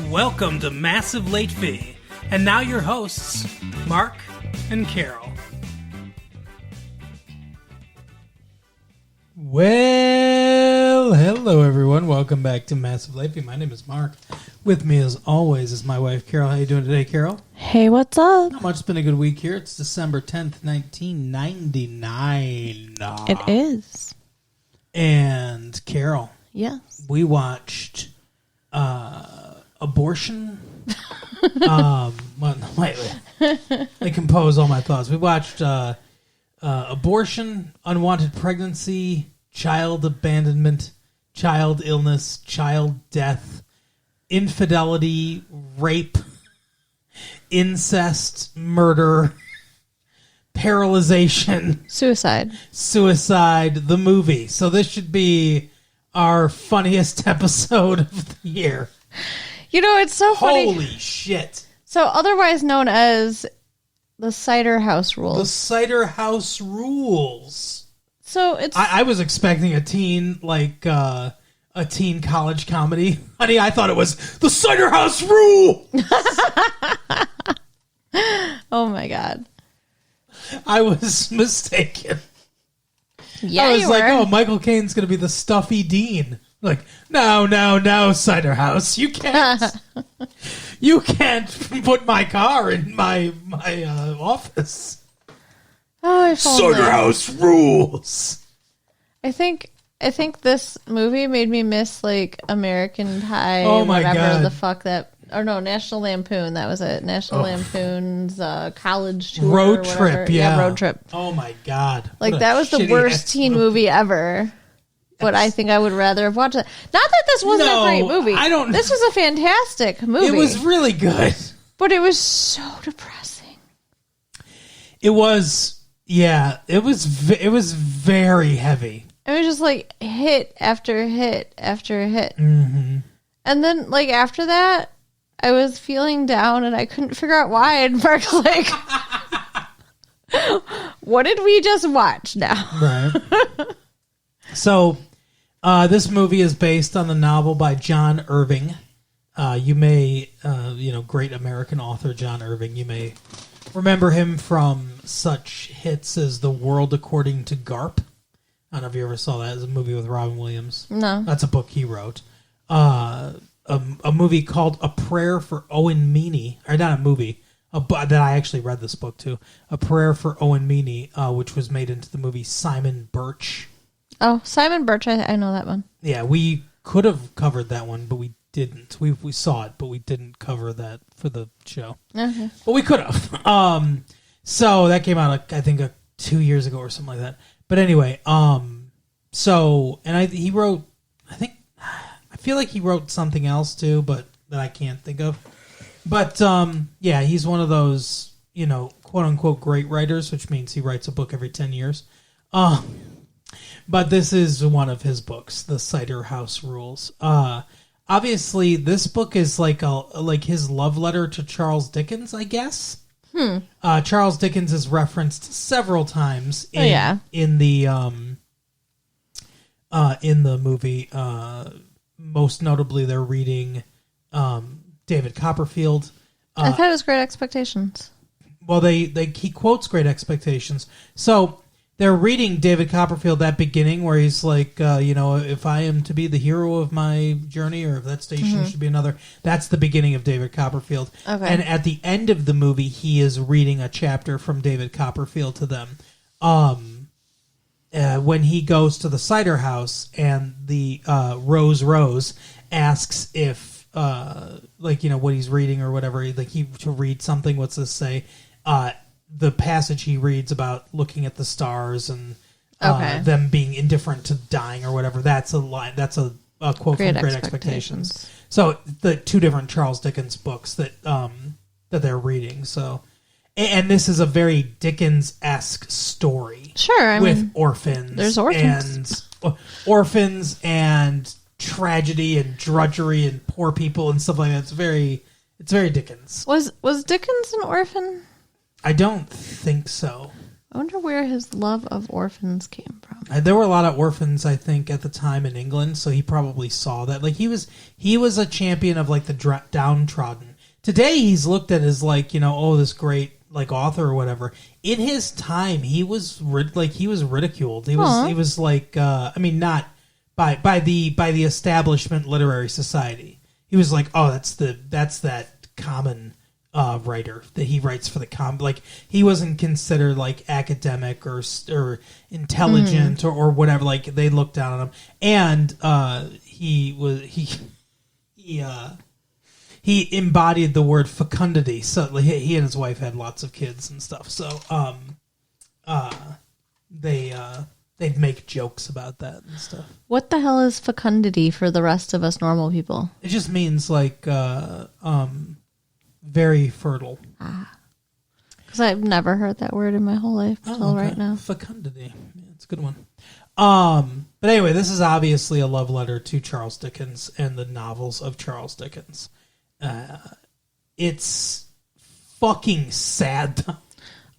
Welcome to Massive Late Fee. And now your hosts, Mark and Carol. Well, hello everyone. Welcome back to Massive Late Fee. My name is Mark. With me as always is my wife, Carol. How you doing today, Carol? Hey, what's up? Not much. It's been a good week here. It's December 10th, 1999. It is. And Carol. Yes. We watched Abortion. Wait. Let me compose all my thoughts. We watched Abortion, Unwanted Pregnancy, Child Abandonment, Child Illness, Child Death, Infidelity, Rape, Incest, Murder, Paralyzation, Suicide, the movie. So this should be our funniest episode of the year. You know, it's so funny. Holy shit. So otherwise known as the Cider House Rules. The Cider House Rules. So it's... I was expecting a teen college comedy. Honey, I thought it was the Cider House Rule. Oh my God. I was mistaken. Yeah, I was you like, were. oh, Michael Caine's going to be the stuffy dean. Like, no, Cider House. You can't. You can't put my car in my office. Oh, Cider House Rules. I think this movie made me miss like American Pie. Oh my whatever God. the fuck that. Or no, National Lampoon. That was it. National Lampoon's college tour. Road trip, yeah. Road trip. Oh my God. Like, that was the worst teen movie ever. But I think I would rather have watched it. Not that this wasn't a great movie. This was a fantastic movie. It was really good. But it was so depressing. It was, yeah. It was very heavy. It was just like hit after hit after hit. Mm-hmm. And then, like, after that, I was feeling down and I couldn't figure out why. And Mark's like, what did we just watch now? Right. So, this movie is based on the novel by John Irving. You may, great American author John Irving, you may remember him from such hits as The World According to Garp. I don't know if you ever saw that. It's a movie with Robin Williams. No. That's a book he wrote. A movie called A Prayer for Owen Meany. Or not a movie. That I actually read this book too. A Prayer for Owen Meany, which was made into the movie Simon Birch. Oh, Simon Birch, I know that one. Yeah, we could have covered that one, but we didn't. We saw it, but we didn't cover that for the show. Okay. But we could have. So that came out, I think, 2 years ago or something like that. But anyway, he wrote, I feel like he wrote something else too, but that I can't think of. But yeah, he's one of those, quote unquote great writers, which means he writes a book every 10 years. But this is one of his books, The Cider House Rules. Obviously, this book is like his love letter to Charles Dickens, I guess. Charles Dickens is referenced several times in the movie. Most notably, they're reading David Copperfield. I thought it was Great Expectations. Well, he quotes Great Expectations. So they're reading David Copperfield, that beginning where he's like, if I am to be the hero of my journey, or if that station should be another. That's the beginning of David Copperfield. Okay. And at the end of the movie, he is reading a chapter from David Copperfield to them. When he goes to the cider house and the Rose asks if, what he's reading or whatever, to read something, what's this say? The passage he reads about looking at the stars and them being indifferent to dying or whatever. That's a line. That's a quote from Great Expectations. So the two different Charles Dickens books that they're reading. So, and this is a very Dickens-esque story. Sure, with orphans. There's orphans and orphans and tragedy and drudgery and poor people and stuff like that. It's very Dickens. Was Dickens an orphan? I don't think so. I wonder where his love of orphans came from. There were a lot of orphans, I think, at the time in England, so he probably saw that. Like he was a champion of like the downtrodden. Today, he's looked at as like, you know, oh, this great like author or whatever. In his time, he was ridiculed. He was like, I mean, not by the establishment literary society. He was like, oh, that's that common writer that he writes for the like he wasn't considered like academic or intelligent or whatever. Like they looked down on him, and he embodied the word fecundity. So like, he and his wife had lots of kids and stuff. So they'd make jokes about that and stuff. What the hell is fecundity for the rest of us normal people? It just means like very fertile. Because I've never heard that word in my whole life until right now. Fecundity. Yeah, it's a good one. But anyway, this is obviously a love letter to Charles Dickens and the novels of Charles Dickens. It's fucking sad, though.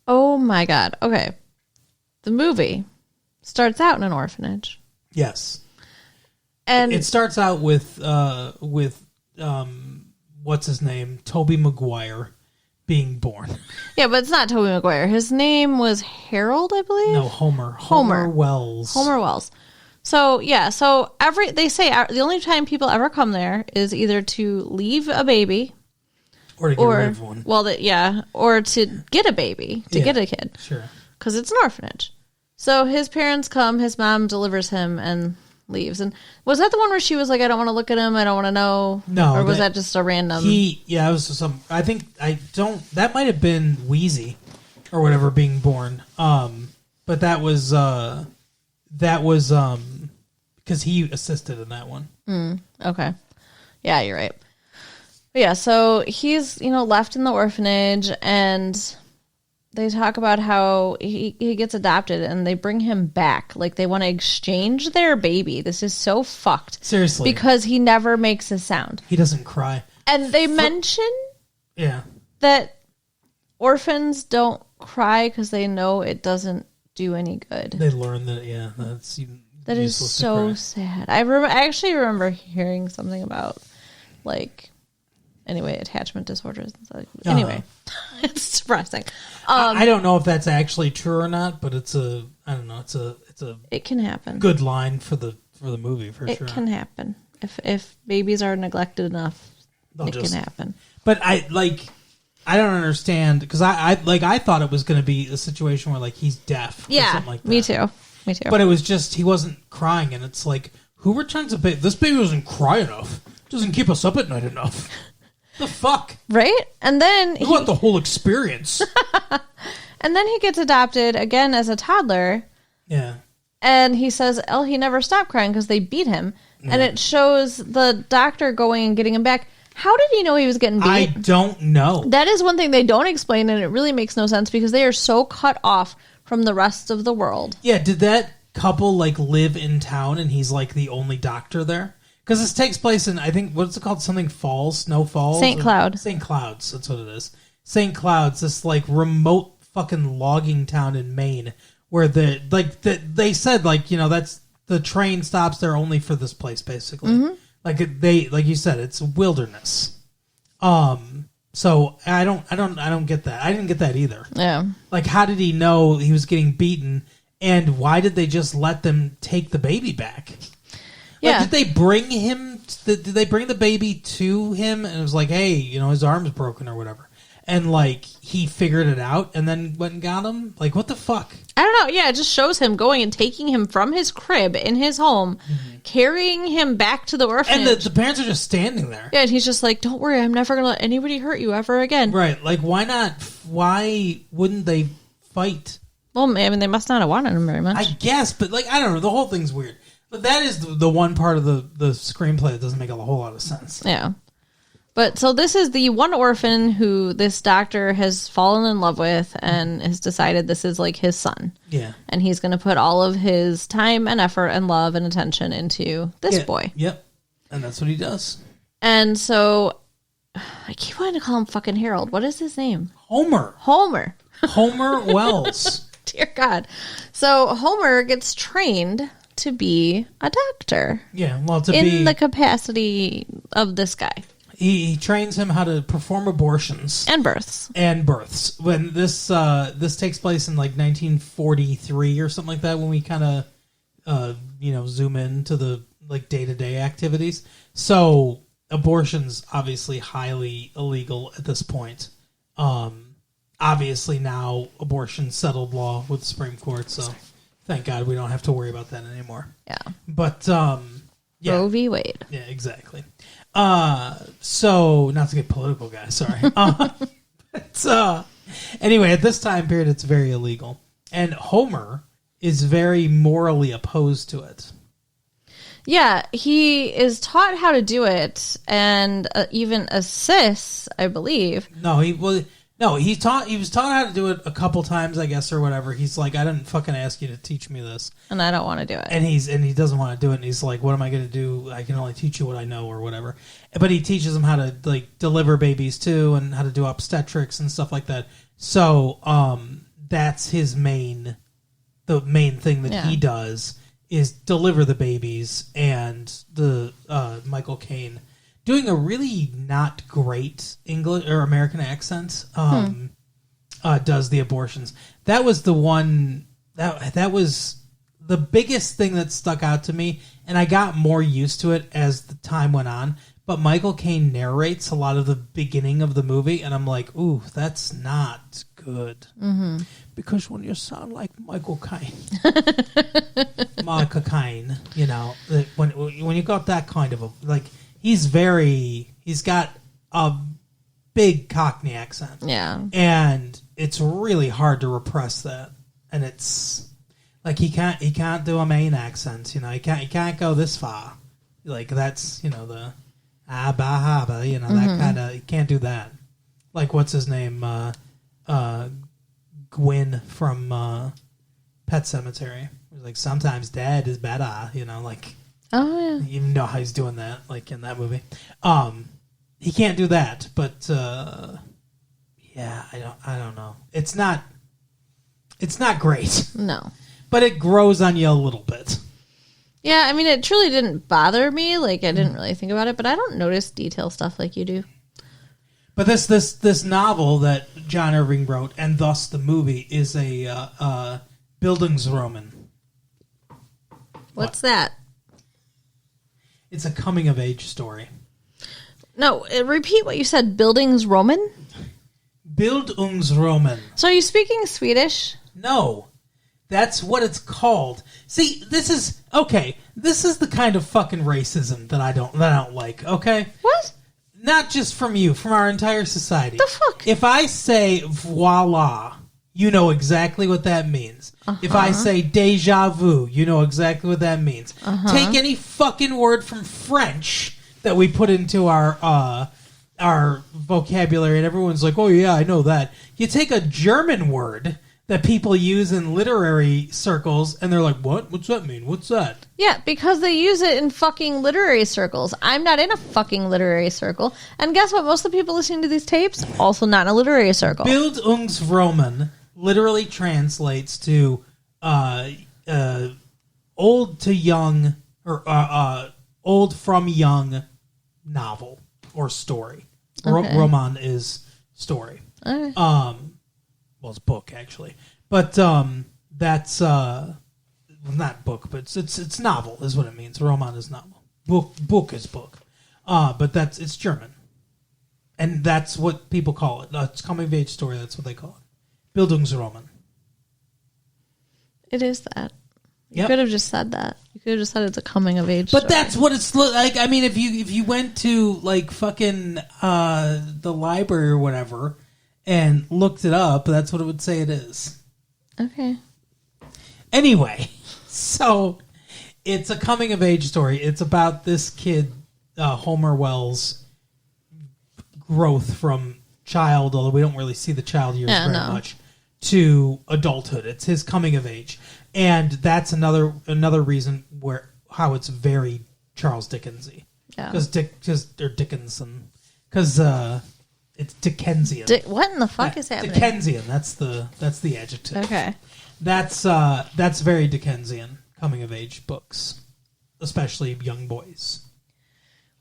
Oh my God. Okay. The movie starts out in an orphanage. Yes. And it starts out with what's his name? Tobey Maguire being born. Yeah, but it's not Tobey Maguire. His name was Harold, I believe. No, Homer Wells. Homer Wells. So yeah, they say the only time people ever come there is either to leave a baby, or to get rid of one. Well, or to get a baby, get a kid. Sure. Because it's an orphanage. So his parents come, his mom delivers him and leaves. And was that the one where she was like, I don't want to look at him, I don't want to know? No. Or was that just a random? It was some. That might have been Wheezy or whatever being born. But that was because he assisted in that one. Okay. Yeah, you're right. But yeah, so he's, left in the orphanage, and they talk about how he gets adopted and they bring him back. Like they want to exchange their baby. This is so fucked. Seriously. Because he never makes a sound. He doesn't cry. And they mention that orphans don't cry because they know it doesn't do any good. They learn that is so sad. I actually remember hearing something about attachment disorders and stuff. Anyway, it's depressing. I don't know if that's actually true or not, but it's a it can happen. Good line for the movie for sure. It can happen if babies are neglected enough. It can happen. But I don't understand because I thought it was going to be a situation where he's deaf. Or something like that. Me too. But it was just he wasn't crying, and it's like who returns a baby? This baby doesn't cry enough. Doesn't keep us up at night enough. The fuck? Right? And then we want the whole experience. And then he gets adopted again as a toddler. Yeah. And he says, he never stopped crying because they beat him. Yeah. And it shows the doctor going and getting him back. How did he know he was getting beat? I don't know. That is one thing they don't explain, and it really makes no sense because they are so cut off from the rest of the world. Yeah, did that couple live in town and he's the only doctor there? Because this takes place in, I think, what's it called? Something Falls? Snow Falls? St. Cloud. St. Clouds, that's what it is. St. Clouds, this remote fucking logging town in Maine where they said that's the train stops there only for this place basically. Mm-hmm. Like you said, it's wilderness. So I don't get that. I didn't get that either. Yeah. How did he know he was getting beaten, and why did they just let them take the baby back? Yeah. Did they bring him? Did they bring the baby to him? And it was hey, his arm's broken or whatever. And he figured it out and then went and got him. What the fuck? I don't know. Yeah, it just shows him going and taking him from his crib in his home, carrying him back to the orphanage. And the parents are just standing there. Yeah, and he's just don't worry, I'm never going to let anybody hurt you ever again. Right. Why not? Why wouldn't they fight? Well, I mean, they must not have wanted him very much. I guess, but I don't know. The whole thing's weird. But that is the one part of the screenplay that doesn't make a whole lot of sense. Yeah. But so this is the one orphan who this doctor has fallen in love with and has decided this is his son. Yeah. And he's going to put all of his time and effort and love and attention into this boy. Yep. And that's what he does. And so I keep wanting to call him fucking Harold. What is his name? Homer. Homer Wells. Dear God. So Homer gets trained to be a doctor. Yeah, well, in the capacity of this guy. He trains him how to perform abortions and births. When this takes place in like 1943 or something like that, when we kind of zoom into the like day-to-day activities. So abortion's obviously highly illegal at this point. Obviously now abortion settled law with the Supreme Court, so thank God we don't have to worry about that anymore. Yeah. But Roe v. Wade. Yeah, exactly. So not to get political, guys, sorry. But anyway, at this time period it's very illegal. And Homer is very morally opposed to it. Yeah, he is taught how to do it and even assists, I believe. He was taught how to do it a couple times, I guess, or whatever. He's like, I didn't fucking ask you to teach me this, and I don't want to do it. And he doesn't want to do it. And he's like, what am I going to do? I can only teach you what I know, or whatever. But he teaches him how to like deliver babies too, and how to do obstetrics and stuff like that. So that's the main thing that he does is deliver the babies, and the Michael Caine, doing a really not great English or American accent, does the abortions. That was the one that was the biggest thing that stuck out to me, and I got more used to it as the time went on. But Michael Caine narrates a lot of the beginning of the movie, and I'm like, ooh, that's not good. Mm-hmm. Because when you sound like Michael Caine, when you got that kind of a, like, he's got a big Cockney accent. Yeah. And it's really hard to repress that. And it's like he can't do a Maine accent, he can't go this far. Like that's, the abba haba, that kind of, he can't do that. Like what's his name? Gwyn from Pet Sematary. He's like, sometimes dad is better, like. Oh yeah. You know how he's doing that, like in that movie. He can't do that, but yeah, I don't know. It's not great. No. But it grows on you a little bit. Yeah, I mean, it truly didn't bother me. Like, I didn't really think about it, but I don't notice detail stuff like you do. But this novel that John Irving wrote, and thus the movie, is a Bildungsroman. What's that? It's a coming-of-age story. No, repeat what you said. Bildungsroman? Bildungsroman. So are you speaking Swedish? No. That's what it's called. See, this is the kind of fucking racism that I don't like, okay? What? Not just from you, from our entire society. The fuck? If I say voila, you know exactly what that means. Uh-huh. If I say déjà vu, you know exactly what that means. Uh-huh. Take any fucking word from French that we put into our vocabulary, and everyone's like, oh yeah, I know that. You take a German word that people use in literary circles, and they're like, what? What's that mean? What's that? Yeah, because they use it in fucking literary circles. I'm not in a fucking literary circle. And guess what? Most of the people listening to these tapes, also not in a literary circle. Bildungsroman literally translates to old to young, or old from young novel or story. Okay. Roman is story. Okay. Well, it's book actually, but that's not book, but it's novel is what it means. Roman is novel. Book is book, but it's German, and that's what people call it. It's coming of age story. That's what they call it. Bildungsroman. It is that. You could have just said that. You could have just said it's a coming of age. But story. that's what it's like. I mean, if you went to like fucking the library or whatever and looked it up, that's what it would say it is. Okay. Anyway, so it's a coming of age story. It's about this kid, Homer Wells' growth from child, although we don't really see the child years very much, to adulthood. It's his coming of age. And that's another reason how it's very Charles Dickensy. Yeah. Or Dickinson. Because it's Dickensian. What in the fuck is happening? Dickensian. That's the adjective. Okay. That's very Dickensian coming of age books, especially young boys.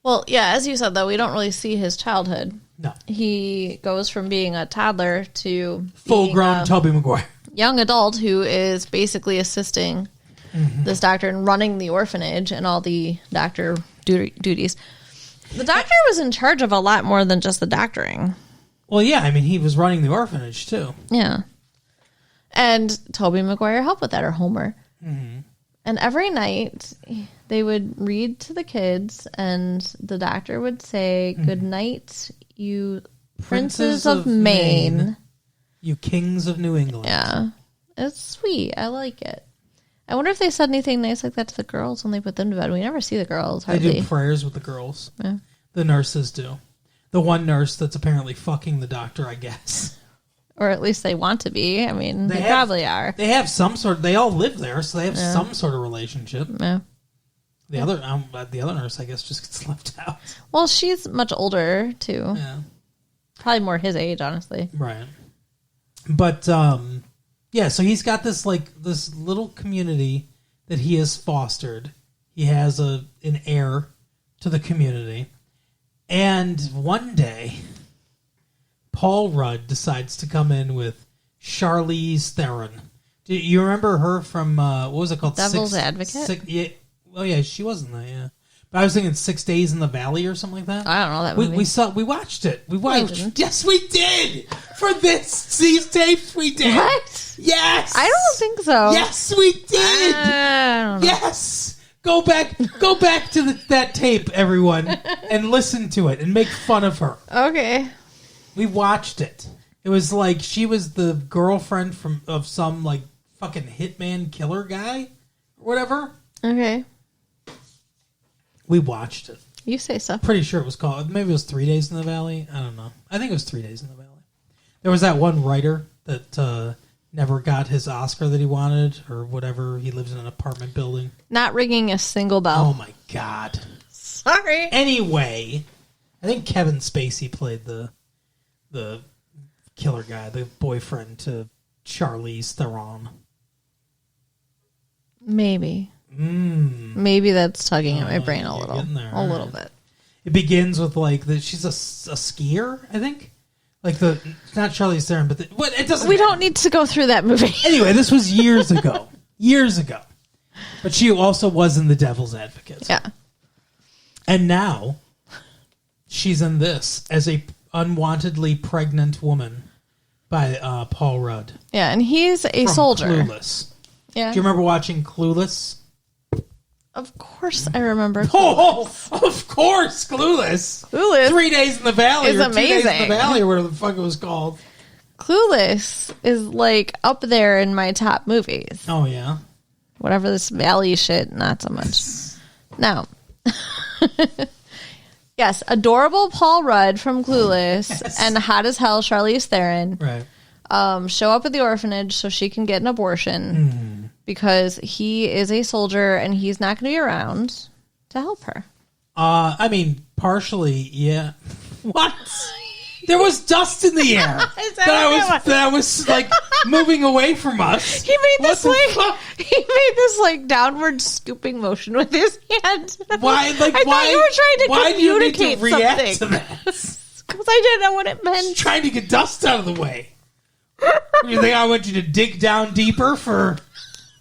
Well, yeah, as you said, though, we don't really see his childhood. No. He goes from being a toddler to full-grown Tobey Maguire. Young adult who is basically assisting this doctor and running the orphanage and all the doctor duties. The doctor was in charge of a lot more than just the doctoring. Well, yeah, I mean, he was running the orphanage, too. Yeah. And Tobey Maguire helped with that, or Homer. Mm-hmm. And every night, they would read to the kids, and the doctor would say, "Good night, you princes of Maine. You kings of New England." Yeah. It's sweet. I like it. I wonder if they said anything nice like that to the girls when they put them to bed. We never see the girls, hardly. They do prayers with the girls. Yeah. The nurses do. The one nurse that's apparently fucking the doctor, I guess. Or at least they want to be. I mean, they probably are. They have some sort. They all live there, so they have some sort of relationship. Yeah. The other nurse, I guess, just gets left out. Well, she's much older too. Yeah. Probably more his age, honestly. Right. But yeah. So he's got this this little community that he has fostered. He has an heir to the community, and one day, Paul Rudd decides to come in with Charlize Theron. Do you remember her from, what was it called? Devil's Advocate? Yeah. Oh, yeah, she was in that, yeah. But I was thinking 6 Days in the Valley or something like that. I don't know that movie. We watched it. Yes, we did! For these tapes, we did! What? Yes! I don't think so. Yes, we did! I don't know. Yes! Go back to that tape, everyone, and listen to it and make fun of her. Okay. We watched it. It was like she was the girlfriend of some like fucking hitman killer guy or whatever. Okay. We watched it. You say so. Pretty sure it was called, maybe it was 3 Days in the Valley. I don't know. I think it was 3 Days in the Valley. There was that one writer that never got his Oscar that he wanted or whatever. He lives in an apartment building. Not ringing a single bell. Oh my God. Sorry. Anyway, I think Kevin Spacey played the killer guy, the boyfriend to Charlize Theron. Maybe. Maybe that's tugging at my brain a little. A little bit. It begins with she's a skier, I think. Like not Charlize Theron, but it doesn't. We don't need to go through that movie. Anyway, this was years ago. Years ago. But she also was in The Devil's Advocate. Yeah. And now she's in this as a unwantedly pregnant woman by Paul Rudd. Yeah, and he's a soldier. Clueless. Yeah. Do you remember watching Clueless? Of course I remember. Oh, of course, Clueless. 3 Days in the Valley is amazing. 2 Days in the Valley or whatever the fuck it was called. Clueless is up there in my top movies. Oh, yeah? Whatever this Valley shit, not so much. Now, yes, adorable Paul Rudd from Clueless and hot as hell Charlize Theron show up at the orphanage so she can get an abortion because he is a soldier and he's not going to be around to help her. I mean, partially, yeah. What? There was dust in the air that was moving away from us. He made this downward scooping motion with his hand. Why? I thought you were trying to communicate react something. To that? Because I didn't know what it meant. Just trying to get dust out of the way. You think I want you to dig down deeper for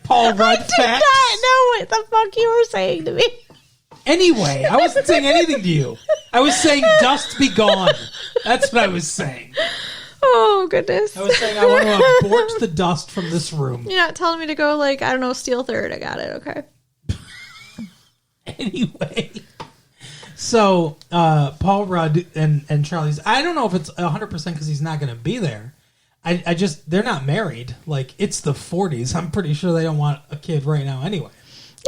Paul Rudd facts? I did not know what the fuck you were saying to me. Anyway, I wasn't saying anything to you. I was saying dust be gone. That's what I was saying. Oh, goodness. I was saying I want to abort the dust from this room. You're not telling me to go, steal third. I got it, okay. Anyway. So, Paul Rudd and Charlize, I don't know if it's 100% because he's not going to be there. They're not married. It's the 40s. I'm pretty sure they don't want a kid right now anyway.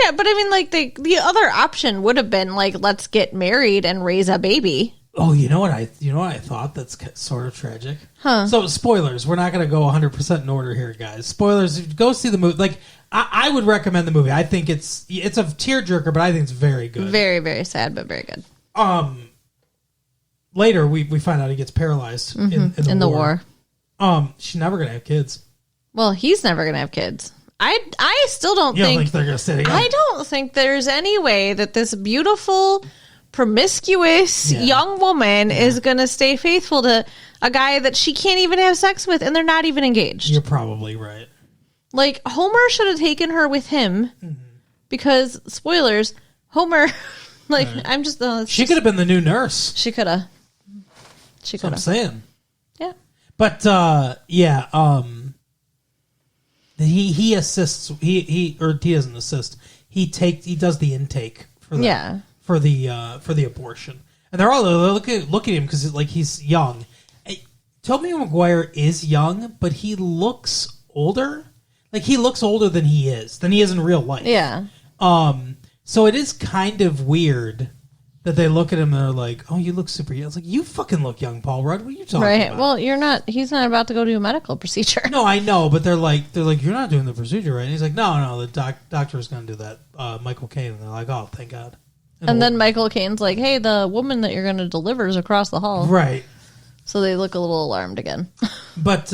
Yeah, but I mean, the other option would have been, let's get married and raise a baby. Oh, you know what I thought that's sort of tragic? Huh. So, spoilers. We're not going to go 100% in order here, guys. Spoilers. Go see the movie. I would recommend the movie. I think it's a tearjerker, but I think it's very good. Very, very sad, but very good. Later, we find out he gets paralyzed in the war. She's never going to have kids. Well, he's never going to have kids. I still don't You don't think think they're gonna stay together? I don't think there's any way that this beautiful, promiscuous young woman is going to stay faithful to a guy that she can't even have sex with, and they're not even engaged. You're probably right. Like, Homer should have taken her with him because, spoilers, Homer, like, I'm just... She could have been the new nurse. She could have. She could I'm have. saying. Yeah. But, he assists, he doesn't assist. He does the intake for the abortion. And they're all look at him because like he's young. Tobey Maguire is young, but he looks older. Like he looks older than he is in real life. Yeah. So it is kind of weird that they look at him and they're like, "Oh, you look super young." It's like, you fucking look young, Paul Rudd. What are you talking about? Well, he's not about to go do a medical procedure. No, I know, but they're like, "You're not doing the procedure, right?" And he's like, "No, the doctor is going to do that." Michael Caine, and they're like, "Oh, thank God." And then Michael Caine's like, "Hey, the woman that you're going to deliver is across the hall." Right. So they look a little alarmed again. But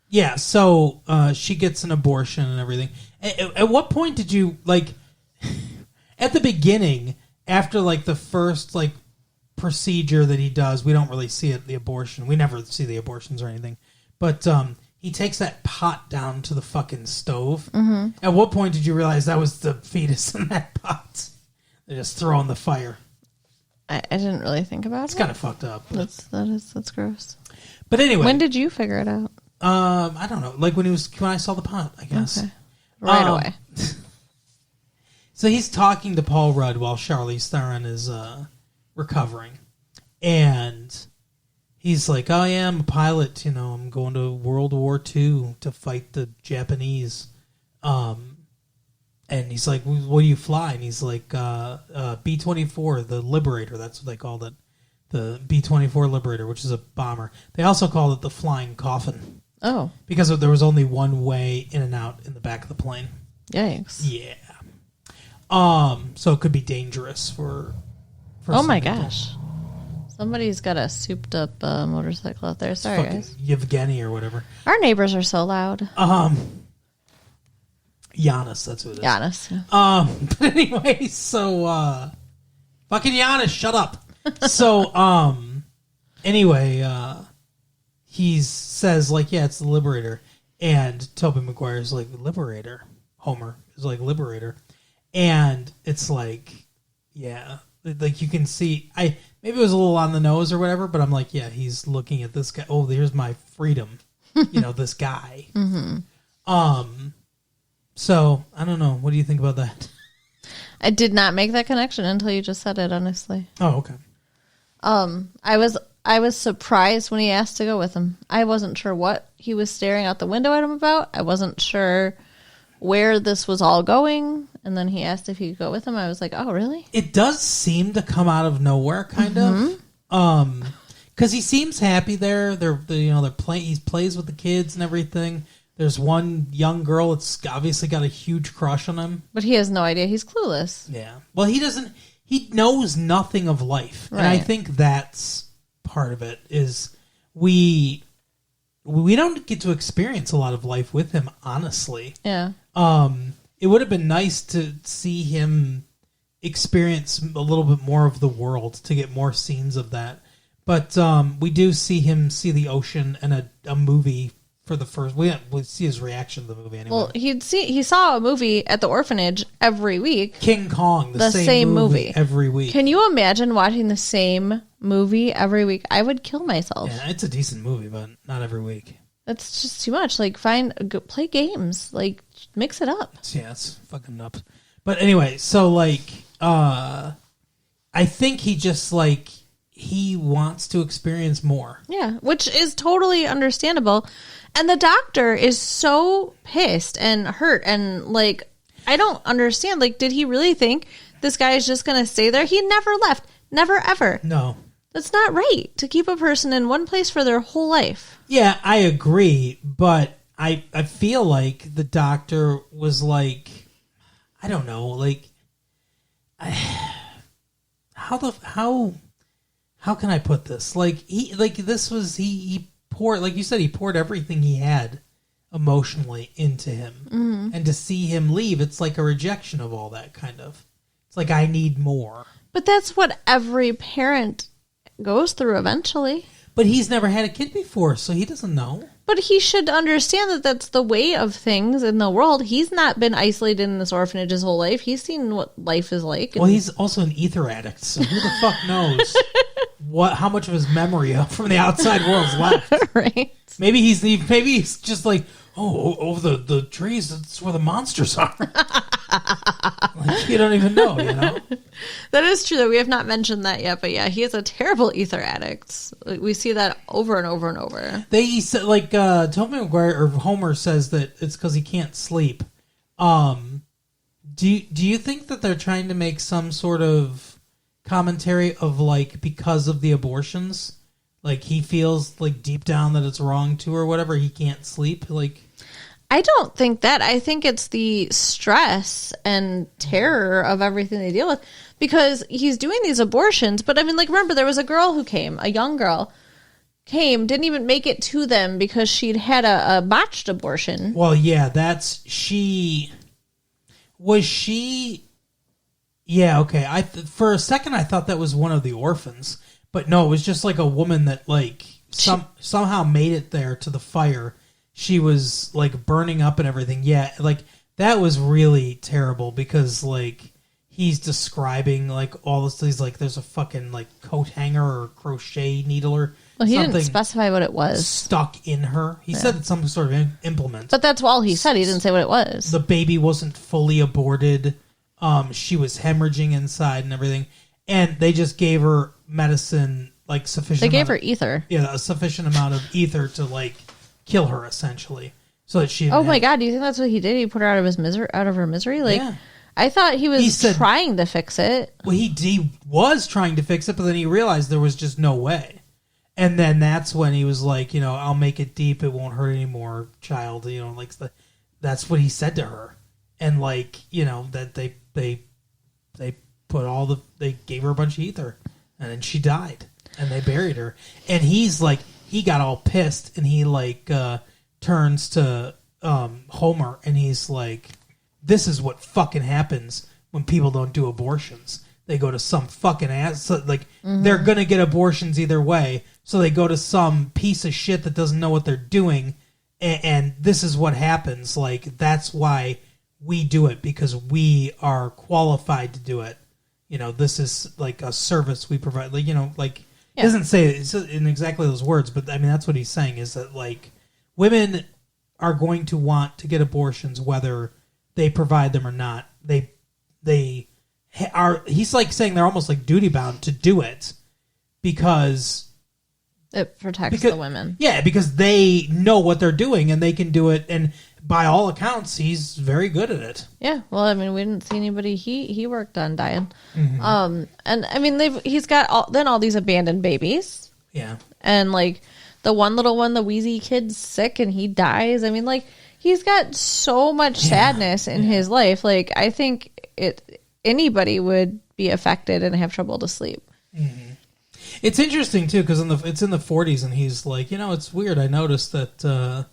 yeah, so she gets an abortion and everything. At what point did you like? At the beginning, after like the first like procedure that he does, we don't really see it. The abortion, we never see the abortions or anything. But he takes that pot down to the fucking stove. Mm-hmm. At what point did you realize that was the fetus in that pot? They just throw in the fire. I didn't really think about it. It's kind of fucked up. That's gross. But anyway, when did you figure it out? I don't know. Like when I saw the pot, I guess. Okay. Right away. So he's talking to Paul Rudd while Charlize Theron is recovering, and he's like, "Oh yeah, I'm a pilot. You know, I'm going to World War II to fight the Japanese." And he's like, "What do you fly?" And he's like, "B-24, the Liberator." That's what they called it, the B-24 Liberator, which is a bomber. They also called it the Flying Coffin. Oh, because there was only one way in and out in the back of the plane. Yikes! Yeah. So it could be dangerous for oh my people. gosh. Somebody's got a souped up motorcycle out there. Sorry, guys. Yevgeny or whatever. Our neighbors are so loud. Giannis, that's who it is. Giannis. Yeah. But anyway, so fucking Giannis, shut up. So anyway, he says like, yeah, it's the Liberator, and Tobey Maguire's like, Liberator. Homer is like, Liberator. And it's like, yeah, like you can see, maybe it was a little on the nose or whatever, but I'm like, yeah, he's looking at this guy. Oh, here's my freedom, this guy. Mm-hmm. So I don't know. What do you think about that? I did not make that connection until you just said it. Honestly. Oh, okay. I was surprised when he asked to go with him. I wasn't sure what he was staring out the window at him about. I wasn't sure where this was all going, and then he asked if he could go with him. I was like, "Oh, really?" It does seem to come out of nowhere, kind of, because he seems happy there. They're playing. He plays with the kids and everything. There's one young girl that's obviously got a huge crush on him, but he has no idea. He's clueless. Yeah. Well, he doesn't. He knows nothing of life, right. And I think that's part of it. Is we don't get to experience a lot of life with him, honestly. Yeah. It would have been nice to see him experience a little bit more of the world, to get more scenes of that. But we do see him see the ocean and a movie for the first. We see his reaction to the movie anyway. Well, he saw a movie at the orphanage every week. King Kong, the same movie every week. Can you imagine watching the same movie every week? I would kill myself. Yeah, it's a decent movie, but not every week. That's just too much. Like, play games. Like, mix it up. Yeah, it's fucking nuts. But anyway, so like, I think he just like, he wants to experience more. Yeah, which is totally understandable. And the doctor is so pissed and hurt, and like, I don't understand. Like, did he really think this guy is just going to stay there? He never left. Never, ever. No. That's not right to keep a person in one place for their whole life. Yeah, I agree, but I feel like the doctor was like, I don't know, like, how can I put this? Like, he poured, like you said, he poured everything he had emotionally into him. And to see him leave, it's like a rejection of all that kind of. It's like, I need more. But that's what every parent goes through eventually. But he's never had a kid before, so he doesn't know. But he should understand that that's the way of things in the world. He's not been isolated in this orphanage his whole life. He's seen what life is like. Well, he's also an ether addict, so who the fuck knows how much of his memory from the outside world's left? Right. Maybe he's just like, over the trees, that's where the monsters are. Like, you don't even know, That is true, though. We have not mentioned that yet, but yeah, he is a terrible ether addict. We see that over and over and over. They said, like, Tobey Maguire or Homer says that it's because he can't sleep. Do you think that they're trying to make some sort of commentary of, like, because of the abortions, like, he feels like deep down that it's wrong too or whatever, he can't sleep? Like, I don't think that. I think it's the stress and terror of everything they deal with, because he's doing these abortions. But I mean, like, remember, there was a girl who came, a young girl came, didn't even make it to them because she'd had a botched abortion. Well, yeah, yeah, okay. For a second I thought that was one of the orphans, but no, it was just like a woman that, like, somehow made it there to the fire. She was, like, burning up and everything. Yeah, like, that was really terrible because, like, he's describing, like, all this. He's like, there's a fucking, like, coat hanger or crochet needle or well, he something didn't specify what it was. Stuck in her. He said it's some sort of implement. But that's all he said. He didn't say what it was. The baby wasn't fully aborted. She was hemorrhaging inside and everything. And they just gave her medicine, like, sufficient. They gave her ether. Yeah, a sufficient amount of ether to, like, kill her, essentially, so that she. Oh my god! Do you think that's what he did? He put her out of his misery, out of her misery. Like, yeah. I thought he said, trying to fix it. Well, he was trying to fix it, but then he realized there was just no way, and then that's when he was like, I'll make it deep. It won't hurt anymore, child. Like that's what he said to her, and like that they put they gave her a bunch of ether, and then she died, and they buried her, and he's like. He got all pissed, and he, like, turns to Homer, and he's like, this is what fucking happens when people don't do abortions. They go to some fucking ass. So, like, they're going to get abortions either way, so they go to some piece of shit that doesn't know what they're doing, and this is what happens. Like, that's why we do it, because we are qualified to do it. This is, like, a service we provide. Like, He doesn't say it in exactly those words, but I mean that's what he's saying is that, like, women are going to want to get abortions whether they provide them or not. They are. He's like saying they're almost like duty bound to do it because it protects the women. Yeah, because they know what they're doing and they can do it. And by all accounts, he's very good at it. Yeah, well, I mean, we didn't see anybody he worked on dying. And I mean, he's got all these abandoned babies. Yeah, and like the one little one, the wheezy kid's sick and he dies. I mean, like he's got so much sadness in his life. Like I think anybody would be affected and have trouble to sleep. Mm-hmm. It's interesting too because it's in the 40s, and he's like, it's weird. I noticed that.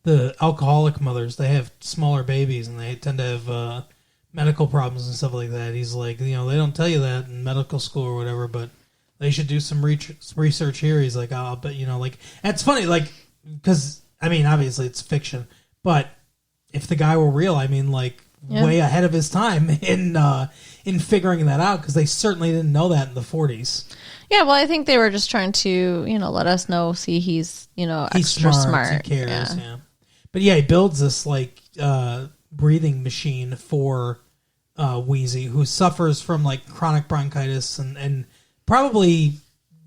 The alcoholic mothers, they have smaller babies and they tend to have medical problems and stuff like that. He's like, they don't tell you that in medical school or whatever, but they should do some research here. He's like, I'll bet, like, and it's funny, like, because, I mean, obviously it's fiction, but if the guy were real, I mean, like, way ahead of his time in figuring that out, because they certainly didn't know that in the 40s. Yeah, well, I think they were just trying to, let us know, see he's, he's extra smart. He cares, yeah. But yeah, he builds this like breathing machine for Wheezy, who suffers from like chronic bronchitis and probably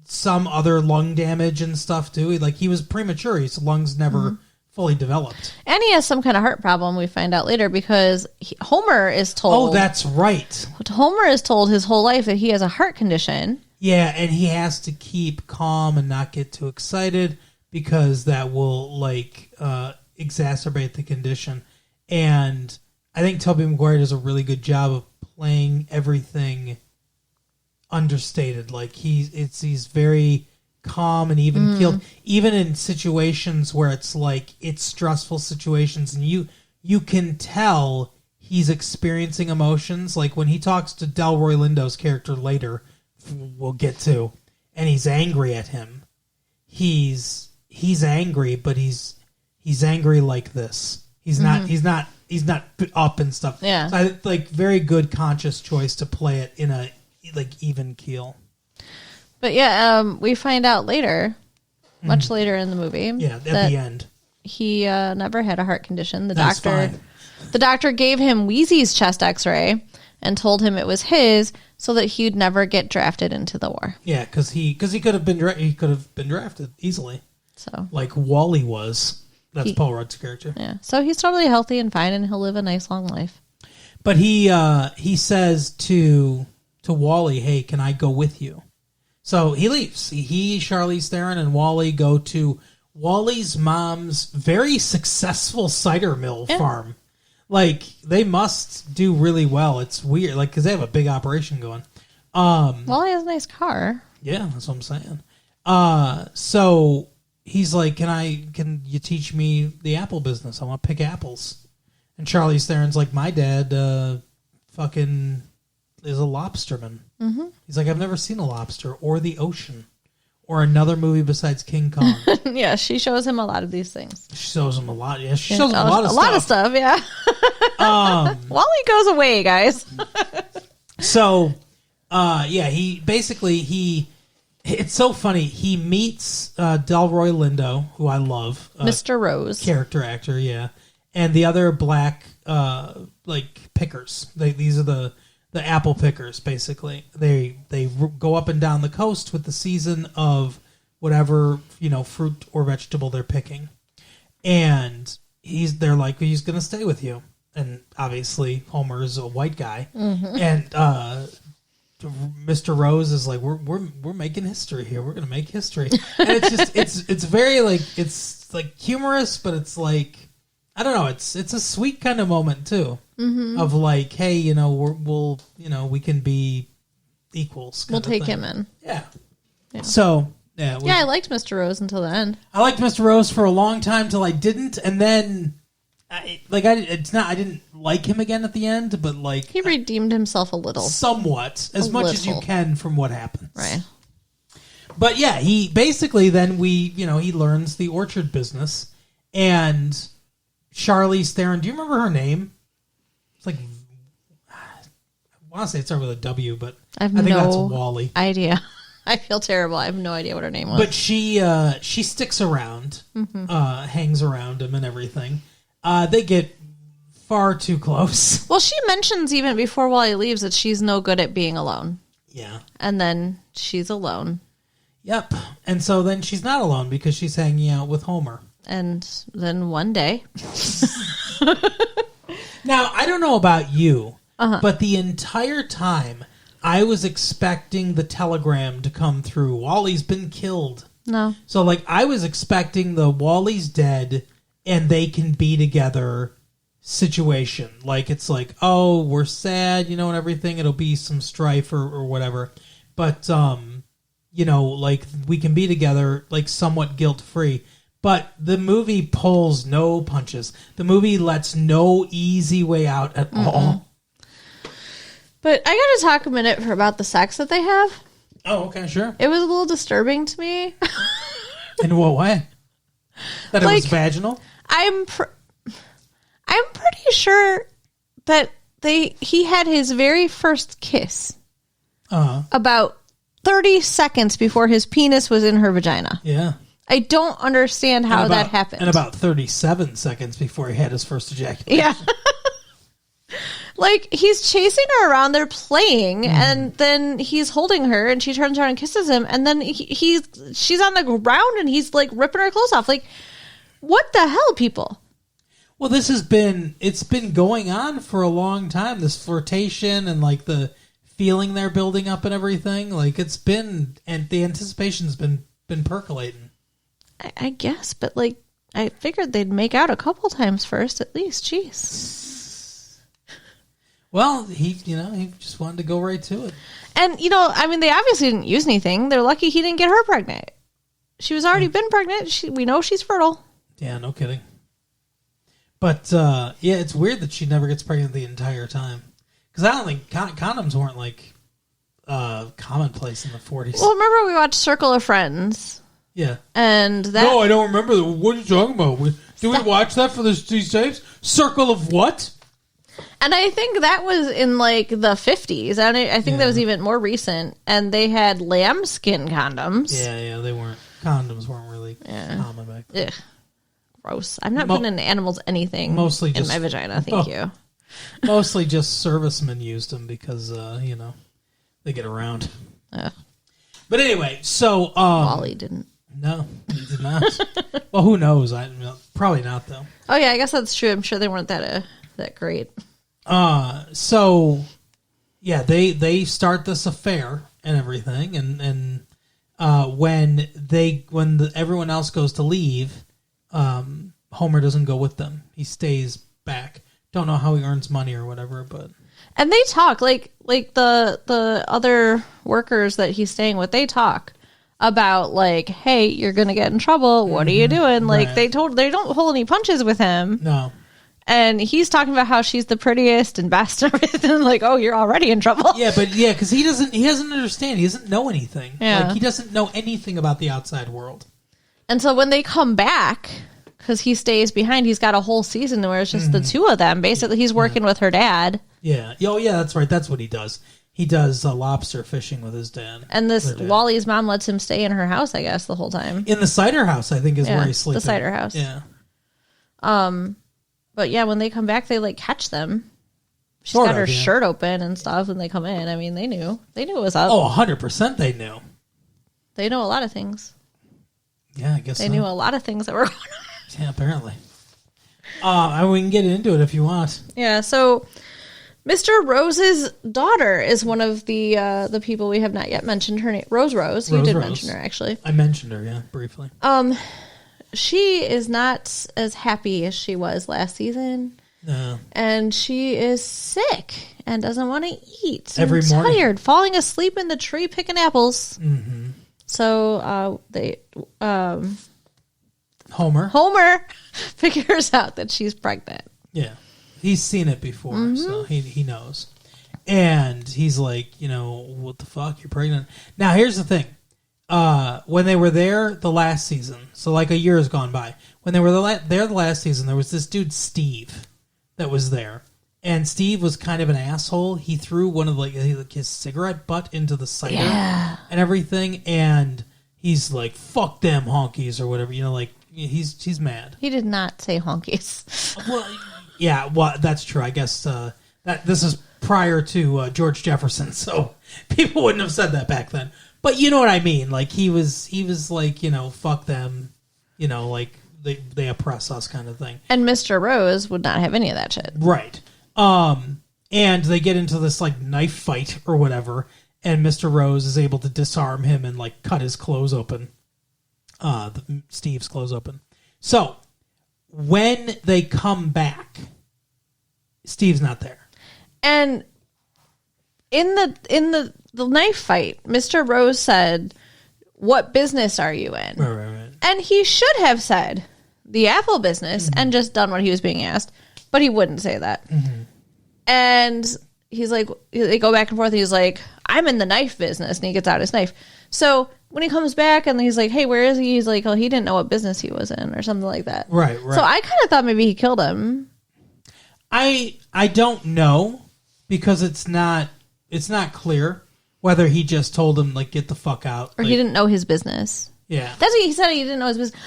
some other lung damage and stuff too. He was premature; his lungs never fully developed, and he has some kind of heart problem. We find out later because Homer is told. Oh, that's right. Homer is told his whole life that he has a heart condition. Yeah, and he has to keep calm and not get too excited because that will exacerbate the condition. And I think Tobey Maguire does a really good job of playing everything understated. Like he's very calm and even keeled, even in situations where it's like it's stressful situations, and you can tell he's experiencing emotions. Like when he talks to Delroy Lindo's character later, we'll get to, and he's angry at him. He's angry, but he's angry like this. He's not up and stuff. Yeah. So I like very good conscious choice to play it in a like even keel. But yeah, we find out later, much later in the movie. Yeah, at the end. He never had a heart condition. That's fine. The doctor gave him Wheezy's chest x-ray and told him it was his so that he'd never get drafted into the war. Yeah, because he could have been drafted easily. So like Wally was. That's Paul Rudd's character. Yeah. So he's totally healthy and fine, and he'll live a nice long life. But he says to Wally, "Hey, can I go with you?" So he leaves. He, Charlize Theron, and Wally go to Wally's mom's very successful cider mill farm. Like, they must do really well. It's weird, like, because they have a big operation going. Wally has a nice car. Yeah, that's what I'm saying. So he's like, can you teach me the apple business? I want to pick apples. And Charlize Theron's like, my dad fucking is a lobsterman. Mm-hmm. He's like, I've never seen a lobster or the ocean or another movie besides King Kong. Yeah, she shows him a lot of these things. She shows him a lot. Yeah, she shows him a lot of stuff. A lot of stuff, yeah. Wally goes away, guys. So, he basically, it's so funny. He meets Delroy Lindo, who I love. Mr. Rose. Character actor, yeah. And the other black, pickers. These are the apple pickers, basically. They go up and down the coast with the season of whatever, fruit or vegetable they're picking. And they're like, he's going to stay with you. And obviously, Homer is a white guy. Mm-hmm. And Mr. Rose is like, we're making history here. We're going to make history. And it's just, it's very, like, it's, like, humorous, but it's, like, I don't know. It's a sweet kind of moment, too. Mm-hmm. Of, like, hey, we can be equals. We'll take him in. Yeah. So, yeah. I liked Mr. Rose until the end. I liked Mr. Rose for a long time till I didn't. And then... I didn't like him again at the end, but like he redeemed himself a little, somewhat, as much as you can from what happens, right? But yeah, he basically then he learns the orchard business, and Charlize Theron. Do you remember her name? It's like I want to say it started with a W, but I think that's Wally. Idea. I feel terrible. I have no idea what her name was. But she sticks around, hangs around him and everything. They get far too close. Well, she mentions even before Wally leaves that she's no good at being alone. Yeah. And then she's alone. Yep. And so then she's not alone because she's hanging out with Homer. And then one day. Now, I don't know about you, but the entire time I was expecting the telegram to come through. Wally's been killed. No. So, like, I was expecting the Wally's dead and they can be together situation. Like, it's like, oh, we're sad, and everything. It'll be some strife or whatever. But, like, we can be together, like, somewhat guilt-free. But the movie pulls no punches. The movie lets no easy way out at all. But I got to talk a minute about the sex that they have. Oh, okay, sure. It was a little disturbing to me. In what way? That it was vaginal? I'm pretty sure that he had his very first kiss about 30 seconds before his penis was in her vagina. Yeah. I don't understand how that happened. And about 37 seconds before he had his first ejaculation. Yeah. Like, he's chasing her around, they're playing, and then he's holding her, and she turns around and kisses him, and then she's on the ground, and he's, like, ripping her clothes off. Like, what the hell, people? Well, it's been going on for a long time, this flirtation and, like, the feeling they're building up and everything. Like, it's been, and the anticipation's been percolating. I guess, but, like, I figured they'd make out a couple times first, at least. Jeez. Well, he just wanted to go right to it. And, they obviously didn't use anything. They're lucky he didn't get her pregnant. She was already been pregnant. We know she's fertile. Yeah, no kidding. But, yeah, it's weird that she never gets pregnant the entire time. Because I don't think condoms weren't, like, commonplace in the 40s. Well, remember we watched Circle of Friends? Yeah. And that... No, I don't remember. What are you talking about? Did we watch that for these tapes? Circle of what? And I think that was in, like, the 50s. And I think that was even more recent. And they had lambskin condoms. Yeah, they weren't. Condoms weren't really common back then. Ugh. Gross. I'm not putting in animals anything mostly in my vagina. Thank you. Mostly just servicemen used them because, they get around. Ugh. But anyway, so... Wally didn't. No, he did not. Well, who knows? Probably not, though. Oh, yeah, I guess that's true. I'm sure they weren't that great. So, yeah, they start this affair and everything, and when everyone else goes to leave, Homer doesn't go with them. He stays back. Don't know how he earns money or whatever, but... And they talk, like the other workers that he's staying with, they talk about, like, hey, you're going to get in trouble. What are you doing? Like, right. they don't hold any punches with him. No. And he's talking about how she's the prettiest and best and everything. Like, oh, you're already in trouble. Yeah, because he doesn't understand. He doesn't know anything. Yeah. Like, he doesn't know anything about the outside world. And so when they come back, because he stays behind, he's got a whole season where it's just the two of them. Basically, he's working with her dad. Yeah. Oh, yeah, that's right. That's what he does. He does lobster fishing with his dad. And Wally's mom lets him stay in her house, I guess, the whole time. In the cider house, I think, is where he's sleeping. The cider house. Yeah. But yeah, when they come back, they, like, catch them. She's got her shirt open and stuff when they come in. I mean, they knew. They knew it was up. Oh, 100% they knew. They know a lot of things. Yeah, I guess they knew a lot of things that were going on. Yeah, apparently. We can get into it if you want. Yeah, so Mr. Rose's daughter is one of the people we have not yet mentioned. Her name, Rose. You did mention her, actually. I mentioned her, yeah, briefly. She is not as happy as she was last season. No. And she is sick and doesn't want to eat. Every morning. Tired, falling asleep in the tree picking apples. Mm-hmm. So Homer figures out that she's pregnant. Yeah. He's seen it before, so he knows. And he's like, what the fuck? You're pregnant. Now, here's the thing. When they were there the last season, so like a year has gone by, when they were there the last season, there was this dude, Steve, that was there. And Steve was kind of an asshole. He threw one of his cigarette butt into the cider and everything, and he's like, fuck them honkies or whatever, he's mad. He did not say honkies. Well, yeah, well, that's true. I guess that this is prior to George Jefferson, so people wouldn't have said that back then. But you know what I mean? Like he was like, fuck them, like they oppress us kind of thing. And Mr. Rose would not have any of that shit. Right. And they get into this like knife fight or whatever, and Mr. Rose is able to disarm him and like cut his clothes open. Steve's clothes open. So when they come back, Steve's not there. And in the knife fight, Mr. Rose said, "What business are you in?" Right. And he should have said the apple business and just done what he was being asked, but he wouldn't say that. Mm-hmm. And he's like, they go back and forth. And he's like, "I'm in the knife business," and he gets out his knife. So when he comes back and he's like, "Hey, where is he?" He's like, "Oh, he didn't know what business he was in," or something like that. Right. So I kind of thought maybe he killed him. I don't know, because it's not clear whether he just told him like, get the fuck out, or he didn't know his business. Yeah, that's what he said. He didn't know his business.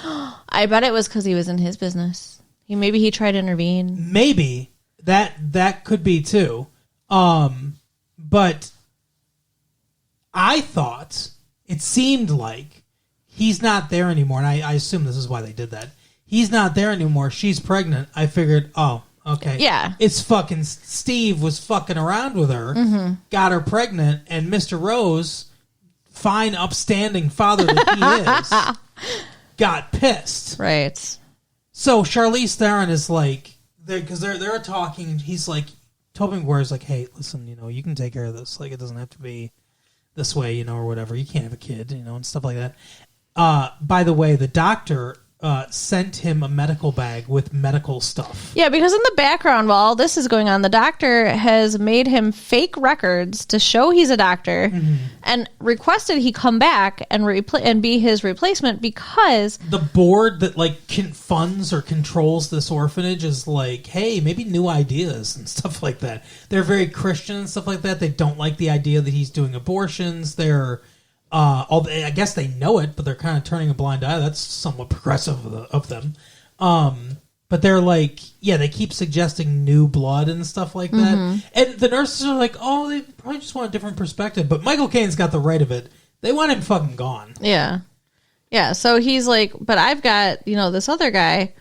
I bet it was because he was in his business. Maybe he tried to intervene. Maybe that could be too. But I thought it seemed like he's not there anymore, and I assume this is why they did that. He's not there anymore. She's pregnant. I figured, oh, okay. Yeah. It's fucking Steve was fucking around with her, got her pregnant, and Mr. Rose, fine, upstanding father that he is, got pissed. Right. So Charlize Theron is like, because they're talking, he's like, Tobey Maguire's like, hey, listen, you can take care of this. Like, it doesn't have to be this way, or whatever. You can't have a kid, and stuff like that. By the way, the doctor sent him a medical bag with medical stuff. Yeah, because in the background while all this is going on, the doctor has made him fake records to show he's a doctor and requested he come back and be his replacement because the board that like funds or controls this orphanage is like, hey, maybe new ideas and stuff like that. They're very Christian and stuff like that. They don't like the idea that he's doing abortions. They're I guess they know it, but they're kind of turning a blind eye. That's somewhat progressive of them. But they're like, yeah, they keep suggesting new blood and stuff like that. And the nurses are like, oh, they probably just want a different perspective. But Michael Caine's got the right of it. They want him fucking gone. Yeah. Yeah, so he's like, but I've got, this other guy.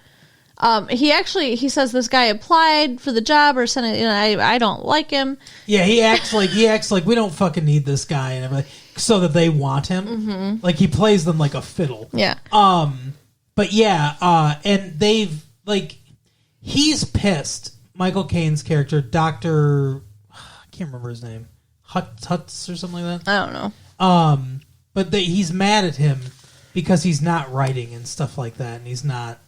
He says this guy applied for the job or sent it, I don't like him. Yeah, he acts like we don't fucking need this guy and everything, so that they want him. Like he plays them like a fiddle. Yeah. But yeah, and they've like he's pissed. Michael Caine's character, Dr. I can't remember his name. Huts or something like that. I don't know. But he's mad at him because he's not writing and stuff like that, and he's not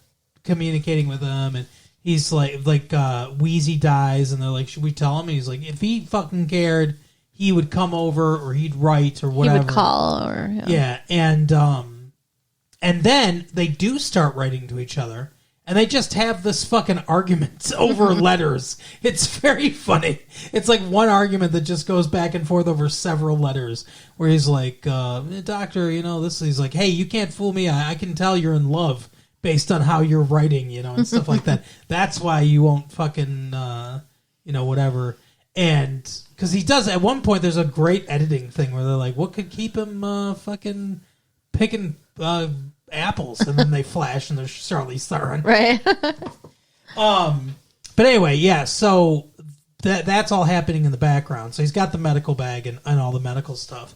communicating with them, and he's like Wheezy dies, and they're like, should we tell him? And he's like, if he fucking cared, he would come over, or he'd write, or whatever. He would call, or yeah. And then they do start writing to each other, and they just have this fucking argument over letters. It's very funny. It's like one argument that just goes back and forth over several letters, where he's like, doctor, he's like, hey, you can't fool me. I can tell you're in love based on how you're writing, and stuff like that. That's why you won't fucking, whatever. And because he does, at one point, there's a great editing thing where they're like, what could keep him fucking picking apples? And then they flash and there's Charlize Theron. Right. But anyway, yeah, so that's all happening in the background. So he's got the medical bag and all the medical stuff.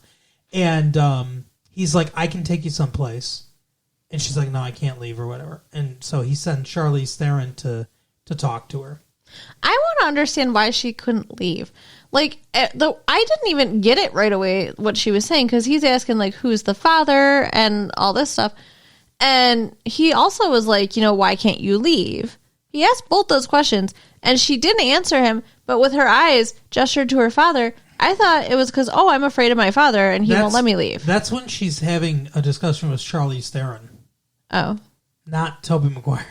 And he's like, I can take you someplace. And she's like, no, I can't leave or whatever. And so he sends Charlize Theron to talk to her. I want to understand why she couldn't leave. Like, I didn't even get it right away what she was saying, because he's asking, like, who's the father and all this stuff. And he also was like, why can't you leave? He asked both those questions, and she didn't answer him, but with her eyes gestured to her father. I thought it was because, I'm afraid of my father, and he won't let me leave. That's when she's having a discussion with Charlize Theron. Oh. Not Tobey Maguire.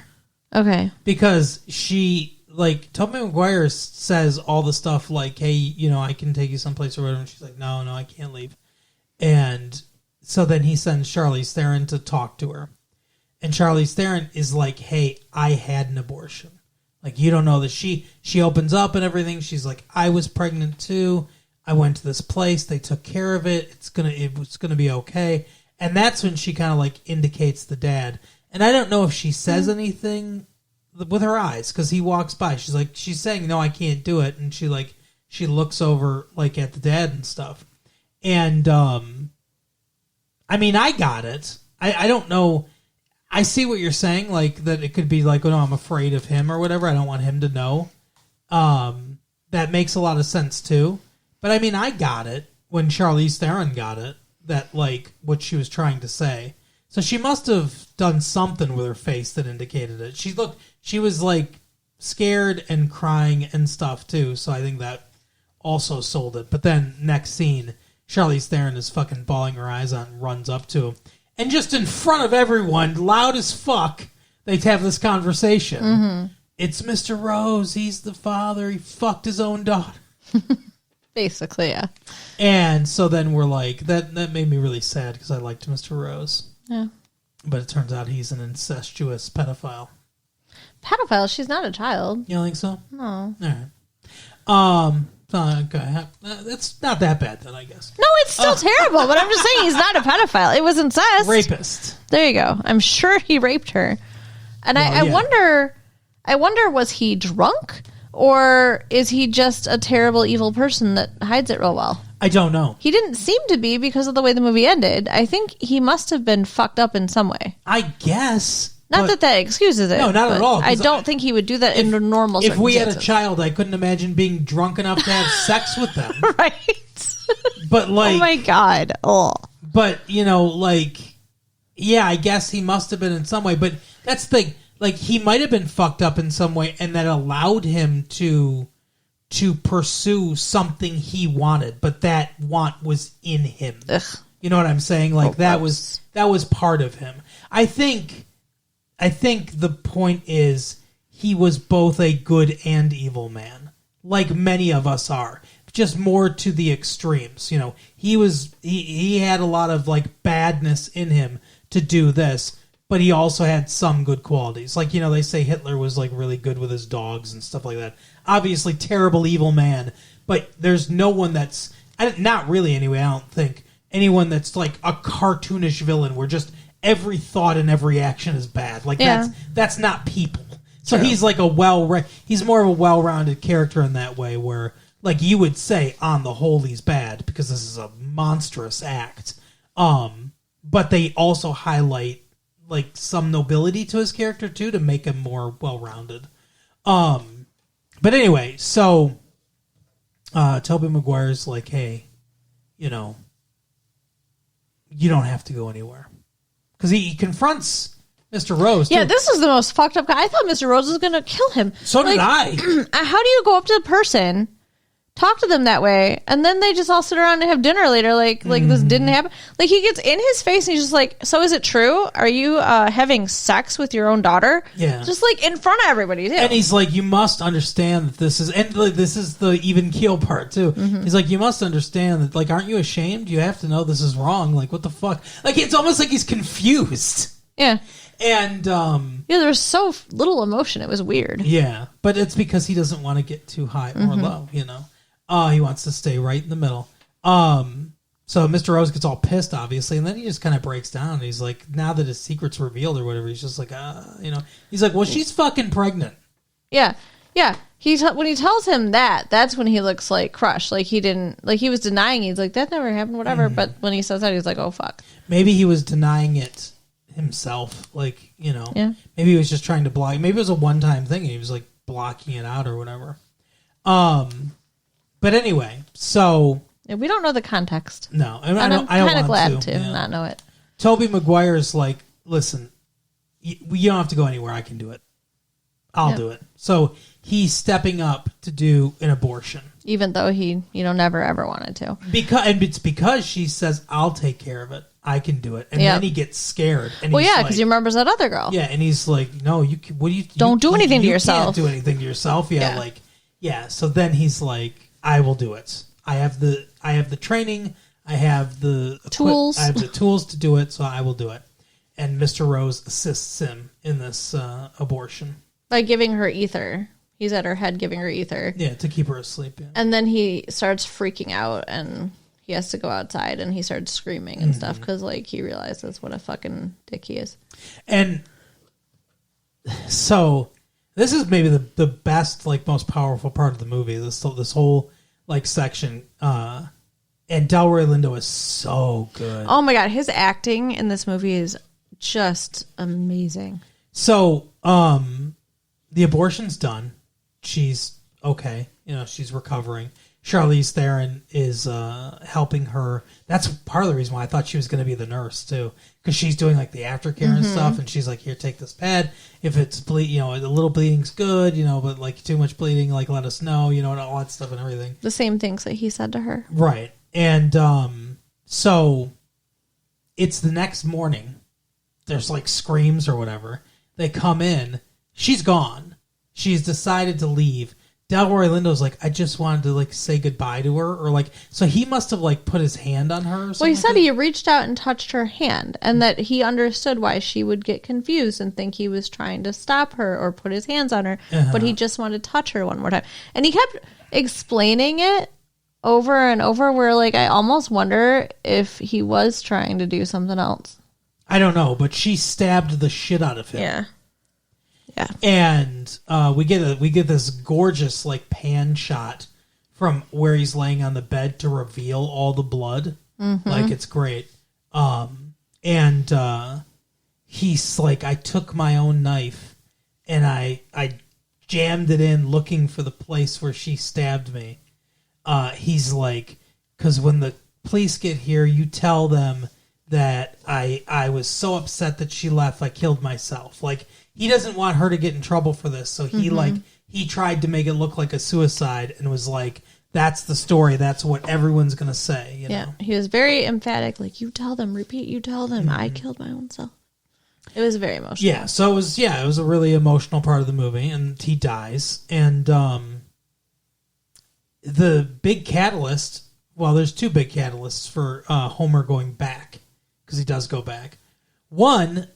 Okay. Because Tobey Maguire says all the stuff like, hey, I can take you someplace or whatever. And she's like, no, I can't leave. And so then he sends Charlize Theron to talk to her. And Charlize Theron is like, hey, I had an abortion. Like, you don't know that she opens up and everything. She's like, I was pregnant too. I went to this place. They took care of it. It was gonna be okay. And that's when she kind of like indicates the dad. And I don't know if she says anything with her eyes, because he walks by. She's saying, no, I can't do it. And she looks over like at the dad and stuff. And I mean, I got it. I don't know. I see what you're saying, like that it could be like, oh no, I'm afraid of him or whatever. I don't want him to know. That makes a lot of sense too. But I mean, I got it when Charlize Theron got it, that like what she was trying to say. So she must have done something with her face that indicated it. She was like scared and crying and stuff too. So I think that also sold it. But then next scene, Charlize Theron is fucking bawling her eyes out and runs up to him. And just in front of everyone, loud as fuck, they have this conversation. Mm-hmm. It's Mr. Rose. He's the father. He fucked his own daughter. Basically, yeah. And so then we're like, that made me really sad because I liked Mr. Rose. Yeah. But it turns out he's an incestuous pedophile. Pedophile? She's not a child. You don't think so? No. All right. Okay. That's not that bad then, I guess. No, it's still terrible, but I'm just saying he's not a pedophile. It was incest. Rapist. There you go. I'm sure he raped her. And well, I wonder, was he drunk? Or is he just a terrible, evil person that hides it real well? I don't know. He didn't seem to be because of the way the movie ended. I think he must have been fucked up in some way. I guess. Not that excuses it. No, not at all. I don't think he would do that in normal circumstances. If we had a child, I couldn't imagine being drunk enough to have sex with them. Right. But like... Oh my God. Oh. But, like... Yeah, I guess he must have been in some way, but that's the thing. Like, he might have been fucked up in some way, and that allowed him to pursue something he wanted, but that want was in him. Ugh. You know what I'm saying? Like, that was part of him. I think the point is he was both a good and evil man, like many of us are, just more to the extremes. You know, he had a lot of like badness in him to do this, but he also had some good qualities. Like, you know, they say Hitler was like really good with his dogs and stuff like that. Obviously, terrible evil man, but there's no one that's not really anyway. I don't think anyone that's like a cartoonish villain where just every thought and every action is bad. Like, that's not people. So True. He's like he's more of a well-rounded character in that way, where like you would say on the whole he's bad because this is a monstrous act. But they also highlight like some nobility to his character too to make him more well-rounded. But anyway, so Tobey Maguire's like, hey, you know, you don't have to go anywhere. Because he confronts Mr. Rose. Yeah, too. this is the most fucked up guy. I thought Mr. Rose was going to kill him. So did I. How do you go up to the person, talk to them that way, and then they just all sit around and have dinner later like this didn't happen? Like, he gets in his face and he's just like, so is it true? Are you having sex with your own daughter? Yeah. Just like in front of everybody, too. And he's like, you must understand that this is, and like, this is the even keel part, too. Mm-hmm. He's like, you must understand that, like, aren't you ashamed? You have to know this is wrong. Like, what the fuck? Like, it's almost like he's confused. Yeah. And there was so little emotion. It was weird. Yeah, but it's because he doesn't want to get too high or low, you know. He wants to stay right in the middle. So Mr. Rose gets all pissed, obviously, and then he just kind of breaks down. He's like, now that his secret's revealed or whatever, he's just like, you know. He's like, well, she's fucking pregnant. Yeah, yeah. When he tells him that, that's when he looks like crushed. Like, he didn't, like, he was denying. He's like, that never happened, whatever. Mm-hmm. But when he says that, he's like, oh, fuck. Maybe he was denying it himself, like, you know. Yeah. Maybe he was just trying to block. Maybe it was a one-time thing, and he was like blocking it out or whatever. But anyway, so yeah, we don't know the context. No, and I'm kind of glad to not know it. Tobey Maguire's like, listen, you don't have to go anywhere. I can do it. I'll do it. So he's stepping up to do an abortion, even though he, never ever wanted to. It's because she says, "I'll take care of it. I can do it," and then he gets scared. And because he remembers that other girl. Yeah, and he's like, "No, you. What do you? Don't do anything to yourself. Can't do anything to yourself." Yeah, So then he's like, "I will do it. I have the training. I have the tools. I have the tools to do it. So I will do it." And Mr. Rose assists him in this abortion by giving her ether. He's at her head giving her ether. Yeah, to keep her asleep. Yeah. And then he starts freaking out, and he has to go outside, and he starts screaming and stuff because, like, he realizes what a fucking dick he is. And so this is maybe the best, like, most powerful part of the movie. This whole like section. And Delroy Lindo is so good. Oh my god, his acting in this movie is just amazing. So, the abortion's done. She's okay. She's recovering. Charlize Theron is helping her. That's part of the reason why I thought she was going to be the nurse too, because she's doing like the aftercare and stuff, and she's like, "Here, take this pad. If it's a little bleeding's good, but like too much bleeding, like let us know, and all that stuff and everything." The same things that he said to her, right? And so it's the next morning. There's like screams or whatever. They come in. She's gone. She's decided to leave. Delroy Lindo's like, I just wanted to like say goodbye to her, or like, so he must have like put his hand on her. Or something. Well, he said he reached out and touched her hand, and that he understood why she would get confused and think he was trying to stop her or put his hands on her, but he just wanted to touch her one more time. And he kept explaining it over and over, where like I almost wonder if he was trying to do something else. I don't know, but she stabbed the shit out of him. Yeah. Yeah. And we get this gorgeous like pan shot from where he's laying on the bed to reveal all the blood. Mm-hmm. Like, it's great. And he's like, I took my own knife and I jammed it in looking for the place where she stabbed me. He's like, because when the police get here, you tell them that I was so upset that she left, I killed myself. Like, he doesn't want her to get in trouble for this, so he he tried to make it look like a suicide and was like, that's the story, that's what everyone's gonna say, you know? He was very emphatic, like, you tell them, repeat, you tell them, I killed my own self. It was very emotional. Yeah, so it was a really emotional part of the movie, and he dies. And the big catalyst, well, there's two big catalysts for Homer going back, because he does go back. One,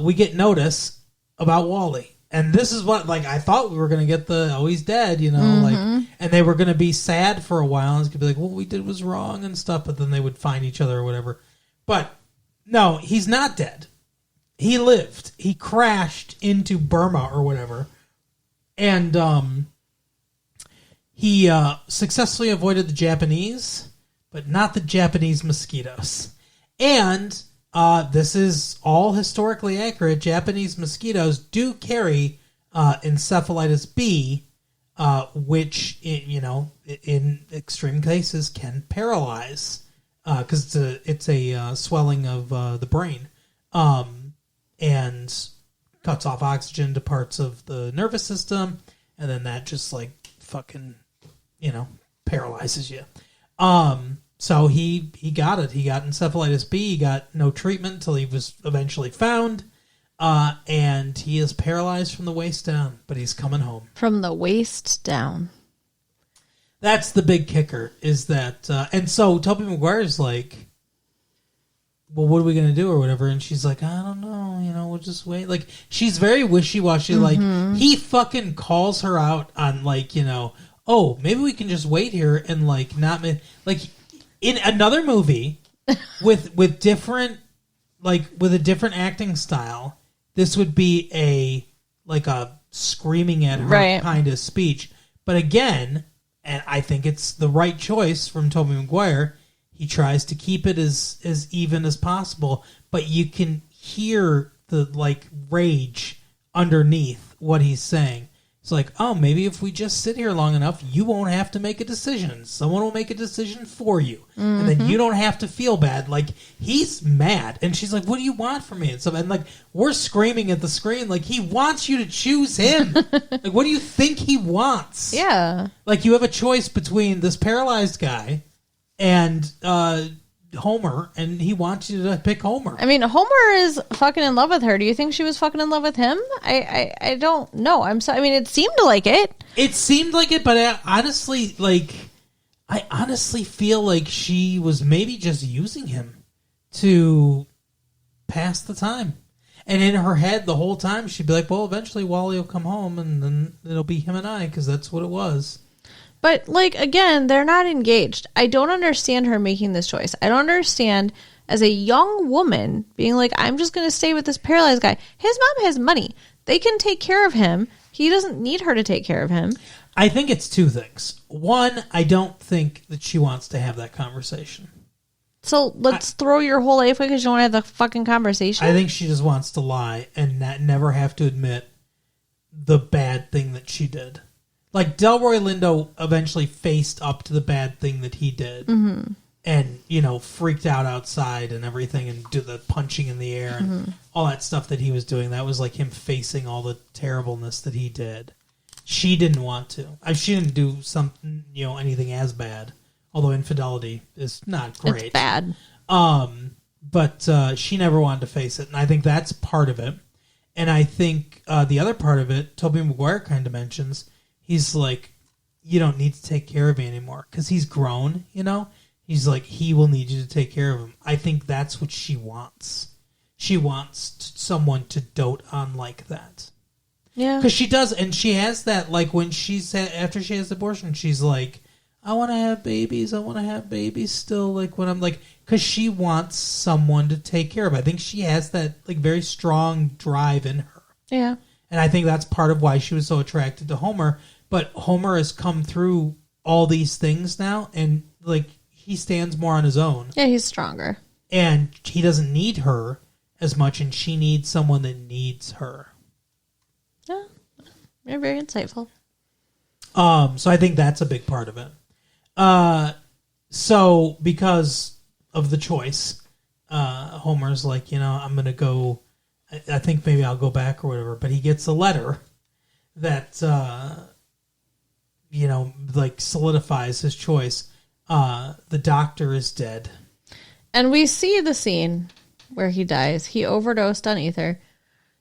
we get notice about Wally. And this is what, like, I thought we were going to get he's dead, you know, like, and they were going to be sad for a while, and it's going to be like, what we did was wrong and stuff, but then they would find each other or whatever. But, no, he's not dead. He lived. He crashed into Burma or whatever. And he successfully avoided the Japanese, but not the Japanese mosquitoes. And this is all historically accurate. Japanese mosquitoes do carry encephalitis B, which, in extreme cases can paralyze because it's a swelling of the brain. And cuts off oxygen to parts of the nervous system, and then that just, like, fucking, paralyzes you. So he got it. He got encephalitis B. He got no treatment until he was eventually found, and he is paralyzed from the waist down, but he's coming home. From the waist down. That's the big kicker, is that... and so Tobey Maguire's like... well, what are we going to do or whatever? And she's like, I don't know, we'll just wait. Like, she's very wishy-washy. Like, he fucking calls her out on, like, oh, maybe we can just wait here and, like, not... like, in another movie with different... like, with a different acting style, this would be a screaming at her kind of speech. But again, and I think it's the right choice from Tobey Maguire... he tries to keep it as even as possible, but you can hear the, like, rage underneath what he's saying. It's like, oh, maybe if we just sit here long enough, you won't have to make a decision. Someone will make a decision for you. And then you don't have to feel bad. Like, he's mad. And she's like, what do you want from me? And so, and, like, we're screaming at the screen, like, he wants you to choose him. Like, what do you think he wants? Yeah. Like, you have a choice between this paralyzed guy and Homer, and he wants you to pick Homer. I mean, Homer is fucking in love with her. Do you think she was fucking in love with him? I don't know. I mean, it seemed like it. It seemed like it, but I honestly feel like she was maybe just using him to pass the time. And in her head, the whole time, she'd be like, well, eventually Wally will come home, and then it'll be him and I, because that's what it was. But, like, again, they're not engaged. I don't understand her making this choice. I don't understand, as a young woman, being like, I'm just going to stay with this paralyzed guy. His mom has money. They can take care of him. He doesn't need her to take care of him. I think it's two things. One, I don't think that she wants to have that conversation. So let's throw your whole life away because you don't have the fucking conversation? I think she just wants to lie and never have to admit the bad thing that she did. Like, Delroy Lindo eventually faced up to the bad thing that he did. Mm-hmm. And, freaked out outside and everything and do the punching in the air and all that stuff that he was doing. That was like him facing all the terribleness that he did. She didn't want to. She didn't do something, anything as bad. Although infidelity is not great. It's bad. But she never wanted to face it. And I think that's part of it. And I think the other part of it, Tobey Maguire kind of mentions... he's like, you don't need to take care of me anymore. Because he's grown, He's like, he will need you to take care of him. I think that's what she wants. She wants someone to dote on like that. Yeah. Because she does, and she has that, like, when after she has the abortion, she's like, I want to have babies. I want to have babies still. Like, when I'm like, because she wants someone to take care of. I think she has that, like, very strong drive in her. Yeah. And I think that's part of why she was so attracted to Homer. But Homer has come through all these things now, and, like, he stands more on his own. Yeah, he's stronger. And he doesn't need her as much, and she needs someone that needs her. Yeah, you're very insightful. So I think that's a big part of it. So because of the choice, Homer's like, I'm going to go, I think maybe I'll go back or whatever. But he gets a letter that, like solidifies his choice. The doctor is dead. And we see the scene where he dies. He overdosed on ether.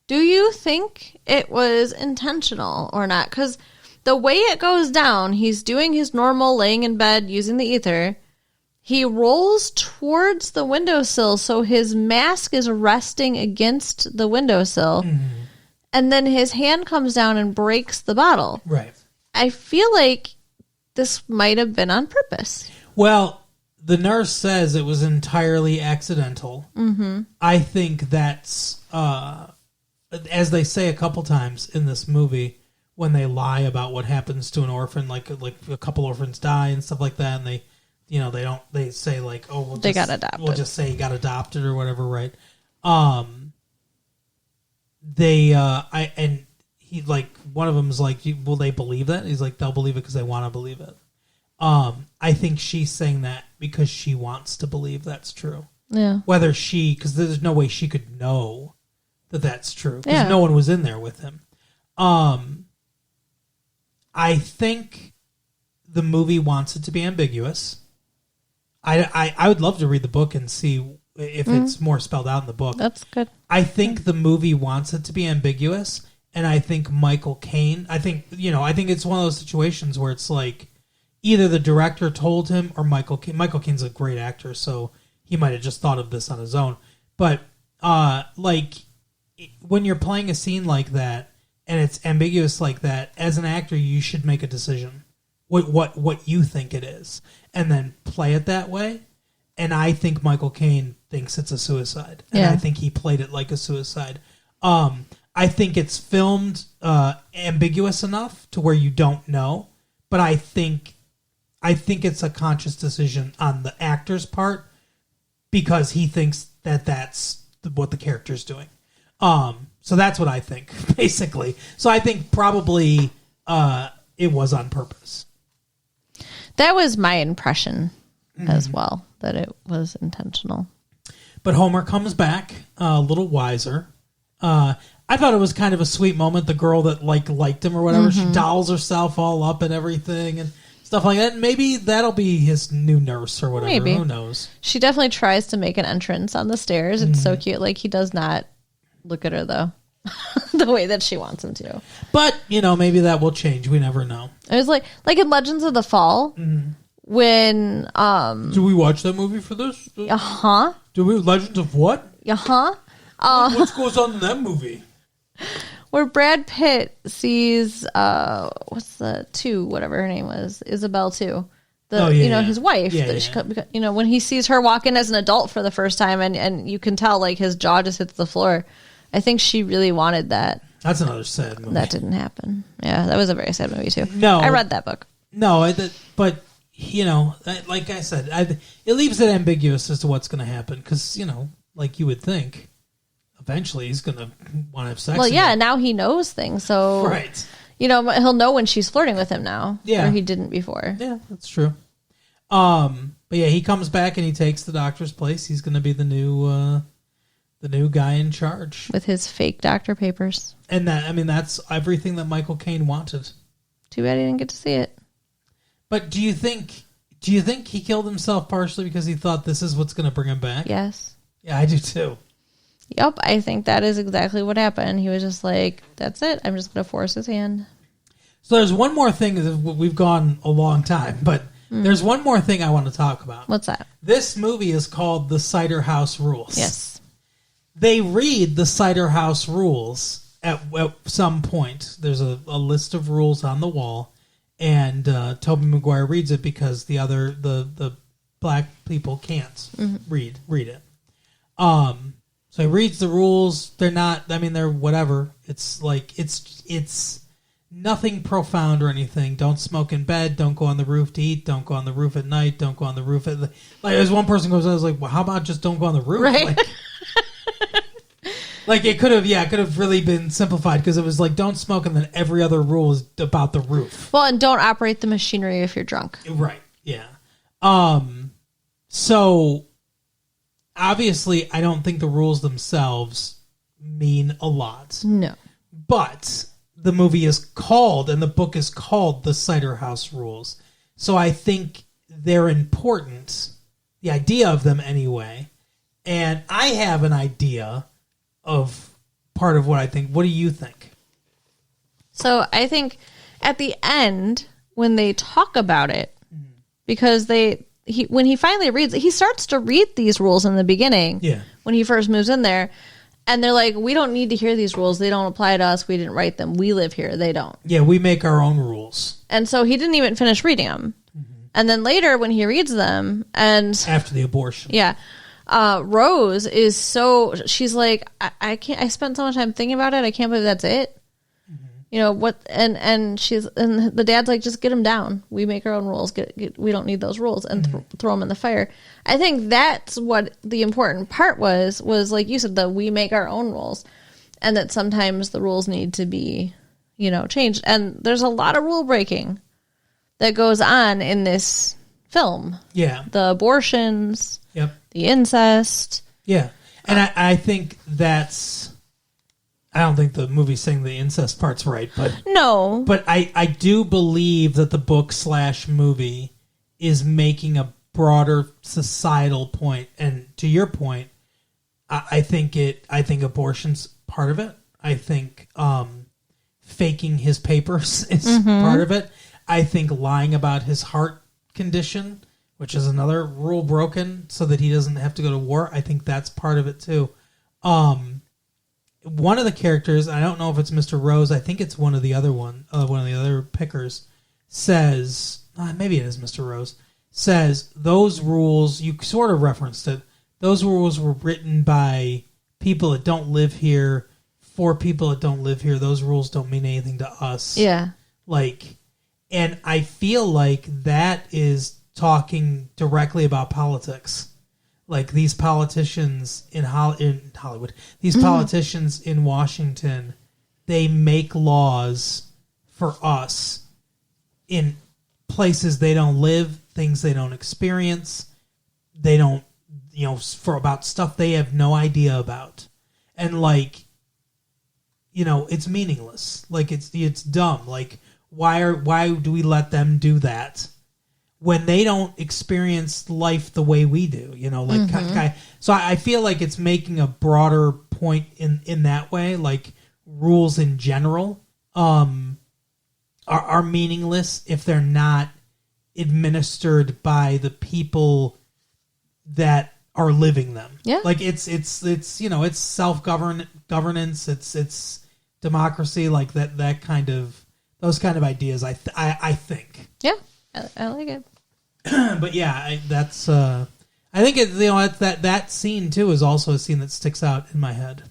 Do you think it was intentional or not? Because the way it goes down, he's doing his normal laying in bed using the ether. He rolls towards the windowsill, so his mask is resting against the windowsill. Mm-hmm. And then his hand comes down and breaks the bottle. Right. I feel like this might have been on purpose. Well, the nurse says it was entirely accidental. Mm-hmm. I think that's, as they say a couple times in this movie, when they lie about what happens to an orphan, like a couple orphans die and stuff like that, and they say like, oh, they got adopted. We'll just say he got adopted or whatever, right? And he like one of them is like, will they believe that? He's like, they'll believe it because they want to believe it. I think she's saying that because she wants to believe that's true. Yeah. Because there's no way she could know that that's true because no one was in there with him. I think the movie wants it to be ambiguous. I would love to read the book and see if it's more spelled out in the book. That's good. I think the movie wants it to be ambiguous, and I think Michael Caine. I think it's one of those situations where it's like either the director told him or Michael Caine. Michael Caine's a great actor, so he might have just thought of this on his own. But when you're playing a scene like that and it's ambiguous like that, as an actor, you should make a decision what you think it is, and then play it that way. And I think Michael Caine thinks it's a suicide, and I think he played it like a suicide. I think it's filmed ambiguous enough to where you don't know, but I think it's a conscious decision on the actor's part because he thinks that that's what the character's doing. So that's what I think, basically. So I think probably it was on purpose. That was my impression as well, that it was intentional. But Homer comes back a little wiser. I thought it was kind of a sweet moment. The girl that liked him or whatever, she dolls herself all up and everything and stuff like that. And maybe that'll be his new nurse or whatever. Maybe. Who knows? She definitely tries to make an entrance on the stairs. It's so cute. Like, he does not look at her, though, the way that she wants him to. But, maybe that will change. We never know. It was like in Legends of the Fall, when... Did we watch that movie for this? Uh-huh. Did we? Legends of what? Uh-huh. What goes on in that movie? Where Brad Pitt sees, whatever her name was, Isabel 2. His wife. When he sees her walk in as an adult for the first time, and you can tell, like, his jaw just hits the floor. I think she really wanted that. That's another sad movie. That didn't happen. Yeah, that was a very sad movie, too. No. I read that book. No, but, like I said, it leaves it ambiguous as to what's going to happen, because, like you would think, eventually he's going to want to have sex. Well, yeah, again. now he knows things, so... Right. He'll know when she's flirting with him now. Yeah. Where he didn't before. Yeah, that's true. But yeah, he comes back and he takes the doctor's place. He's going to be the new guy in charge. With his fake doctor papers. And that's everything that Michael Caine wanted. Too bad he didn't get to see it. But do you think he killed himself partially because he thought this is what's going to bring him back? Yes. Yeah, I do too. Yep, I think that is exactly what happened. He was just like, that's it. I'm just going to force his hand. So there's one more thing. We've gone a long time, but there's one more thing I want to talk about. What's that? This movie is called The Cider House Rules. Yes. They read the Cider House Rules at some point. There's a list of rules on the wall, and Tobey Maguire reads it because the black people can't read it. So he reads the rules. They're not, they're whatever. It's like, it's nothing profound or anything. Don't smoke in bed. Don't go on the roof to eat. Don't go on the roof at night. Don't go on the roof at as one person goes, I was like, well, how about just don't go on the roof? Right. Like it could have really been simplified because it was like, don't smoke, and then every other rule is about the roof. Well, and don't operate the machinery if you're drunk. Right. Yeah. So obviously, I don't think the rules themselves mean a lot. No. But the movie is called, and the book is called, The Cider House Rules. So I think they're important, the idea of them anyway. And I have an idea of part of what I think. What do you think? So I think at the end, when they talk about it, because when he finally reads it, he starts to read these rules in the beginning. Yeah. When he first moves in there. And they're like, we don't need to hear these rules. They don't apply to us. We didn't write them. We live here. They don't. Yeah, we make our own rules. And so he didn't even finish reading them. And then later when he reads them and... After the abortion. Yeah. Rose is she's like, I can't, I spent so much time thinking about it. I can't believe that's it. You know what? And the dad's like, just get them down. We make our own rules. We don't need those rules, and throw them in the fire. I think that's what the important part was like you said, that we make our own rules, and that sometimes the rules need to be, changed. And there's a lot of rule breaking that goes on in this film. Yeah, the abortions. Yep. The incest. Yeah, and I think that's. I don't think the movie's saying the incest part's right, but no. But I do believe that the book / movie is making a broader societal point. And to your point, I think abortion's part of it. I think faking his papers is part of it. I think lying about his heart condition, which is another rule broken, so that he doesn't have to go to war. I think that's part of it too. One of the characters, I don't know if it's Mr. Rose, I think it's one of the other pickers, says, maybe it is Mr. Rose, says those rules, you sort of referenced it, those rules were written by people that don't live here, for people that don't live here. Those rules don't mean anything to us. Yeah. And I feel like that is talking directly about politics. Like these politicians in Hollywood, these politicians in Washington, they make laws for us in places they don't live, things they don't experience. They don't, for about stuff they have no idea about. And it's meaningless. Like it's dumb. Like why do we let them do that? When they don't experience life the way we do, So I feel like it's making a broader point in that way. Like rules in general are meaningless if they're not administered by the people that are living them. Yeah, like it's it's self-governance, it's democracy, like that kind of those kind of ideas. I think. Yeah. I like it. But yeah, that's. I think that scene too is also a scene that sticks out in my head,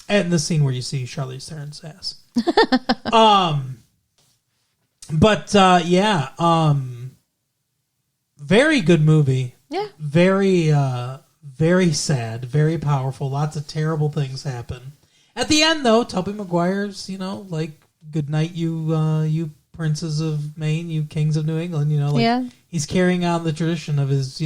and the scene where you see Charlize Theron's ass. Very good movie. Yeah. Very, very sad. Very powerful. Lots of terrible things happen. At the end, though, Tobey Maguire's, good night, you princes of Maine, you kings of New England, he's carrying on the tradition of his,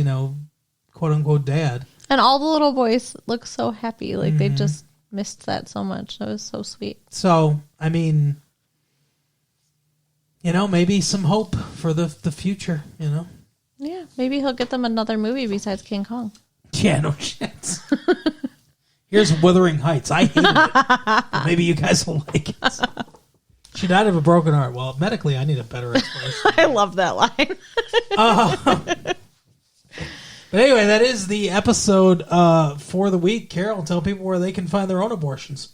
quote unquote dad. And all the little boys look so happy. Like they just missed that so much. That was so sweet. So, I mean, maybe some hope for the future, Yeah, maybe he'll get them another movie besides King Kong. Yeah, no chance. Here's Wuthering Heights. I hated it. But maybe you guys will like it. She died of a broken heart. Well, medically, I need a better explanation. I love that line. But anyway, that is the episode for the week. Carol, tell people where they can find their own abortions.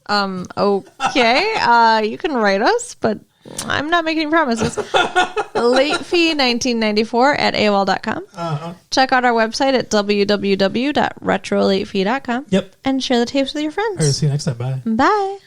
Okay. You can write us, but I'm not making any promises. Latefee1994 at AOL.com. Uh-huh. Check out our website at www.retrolatefee.com. Yep. And share the tapes with your friends. All right, see you next time. Bye. Bye.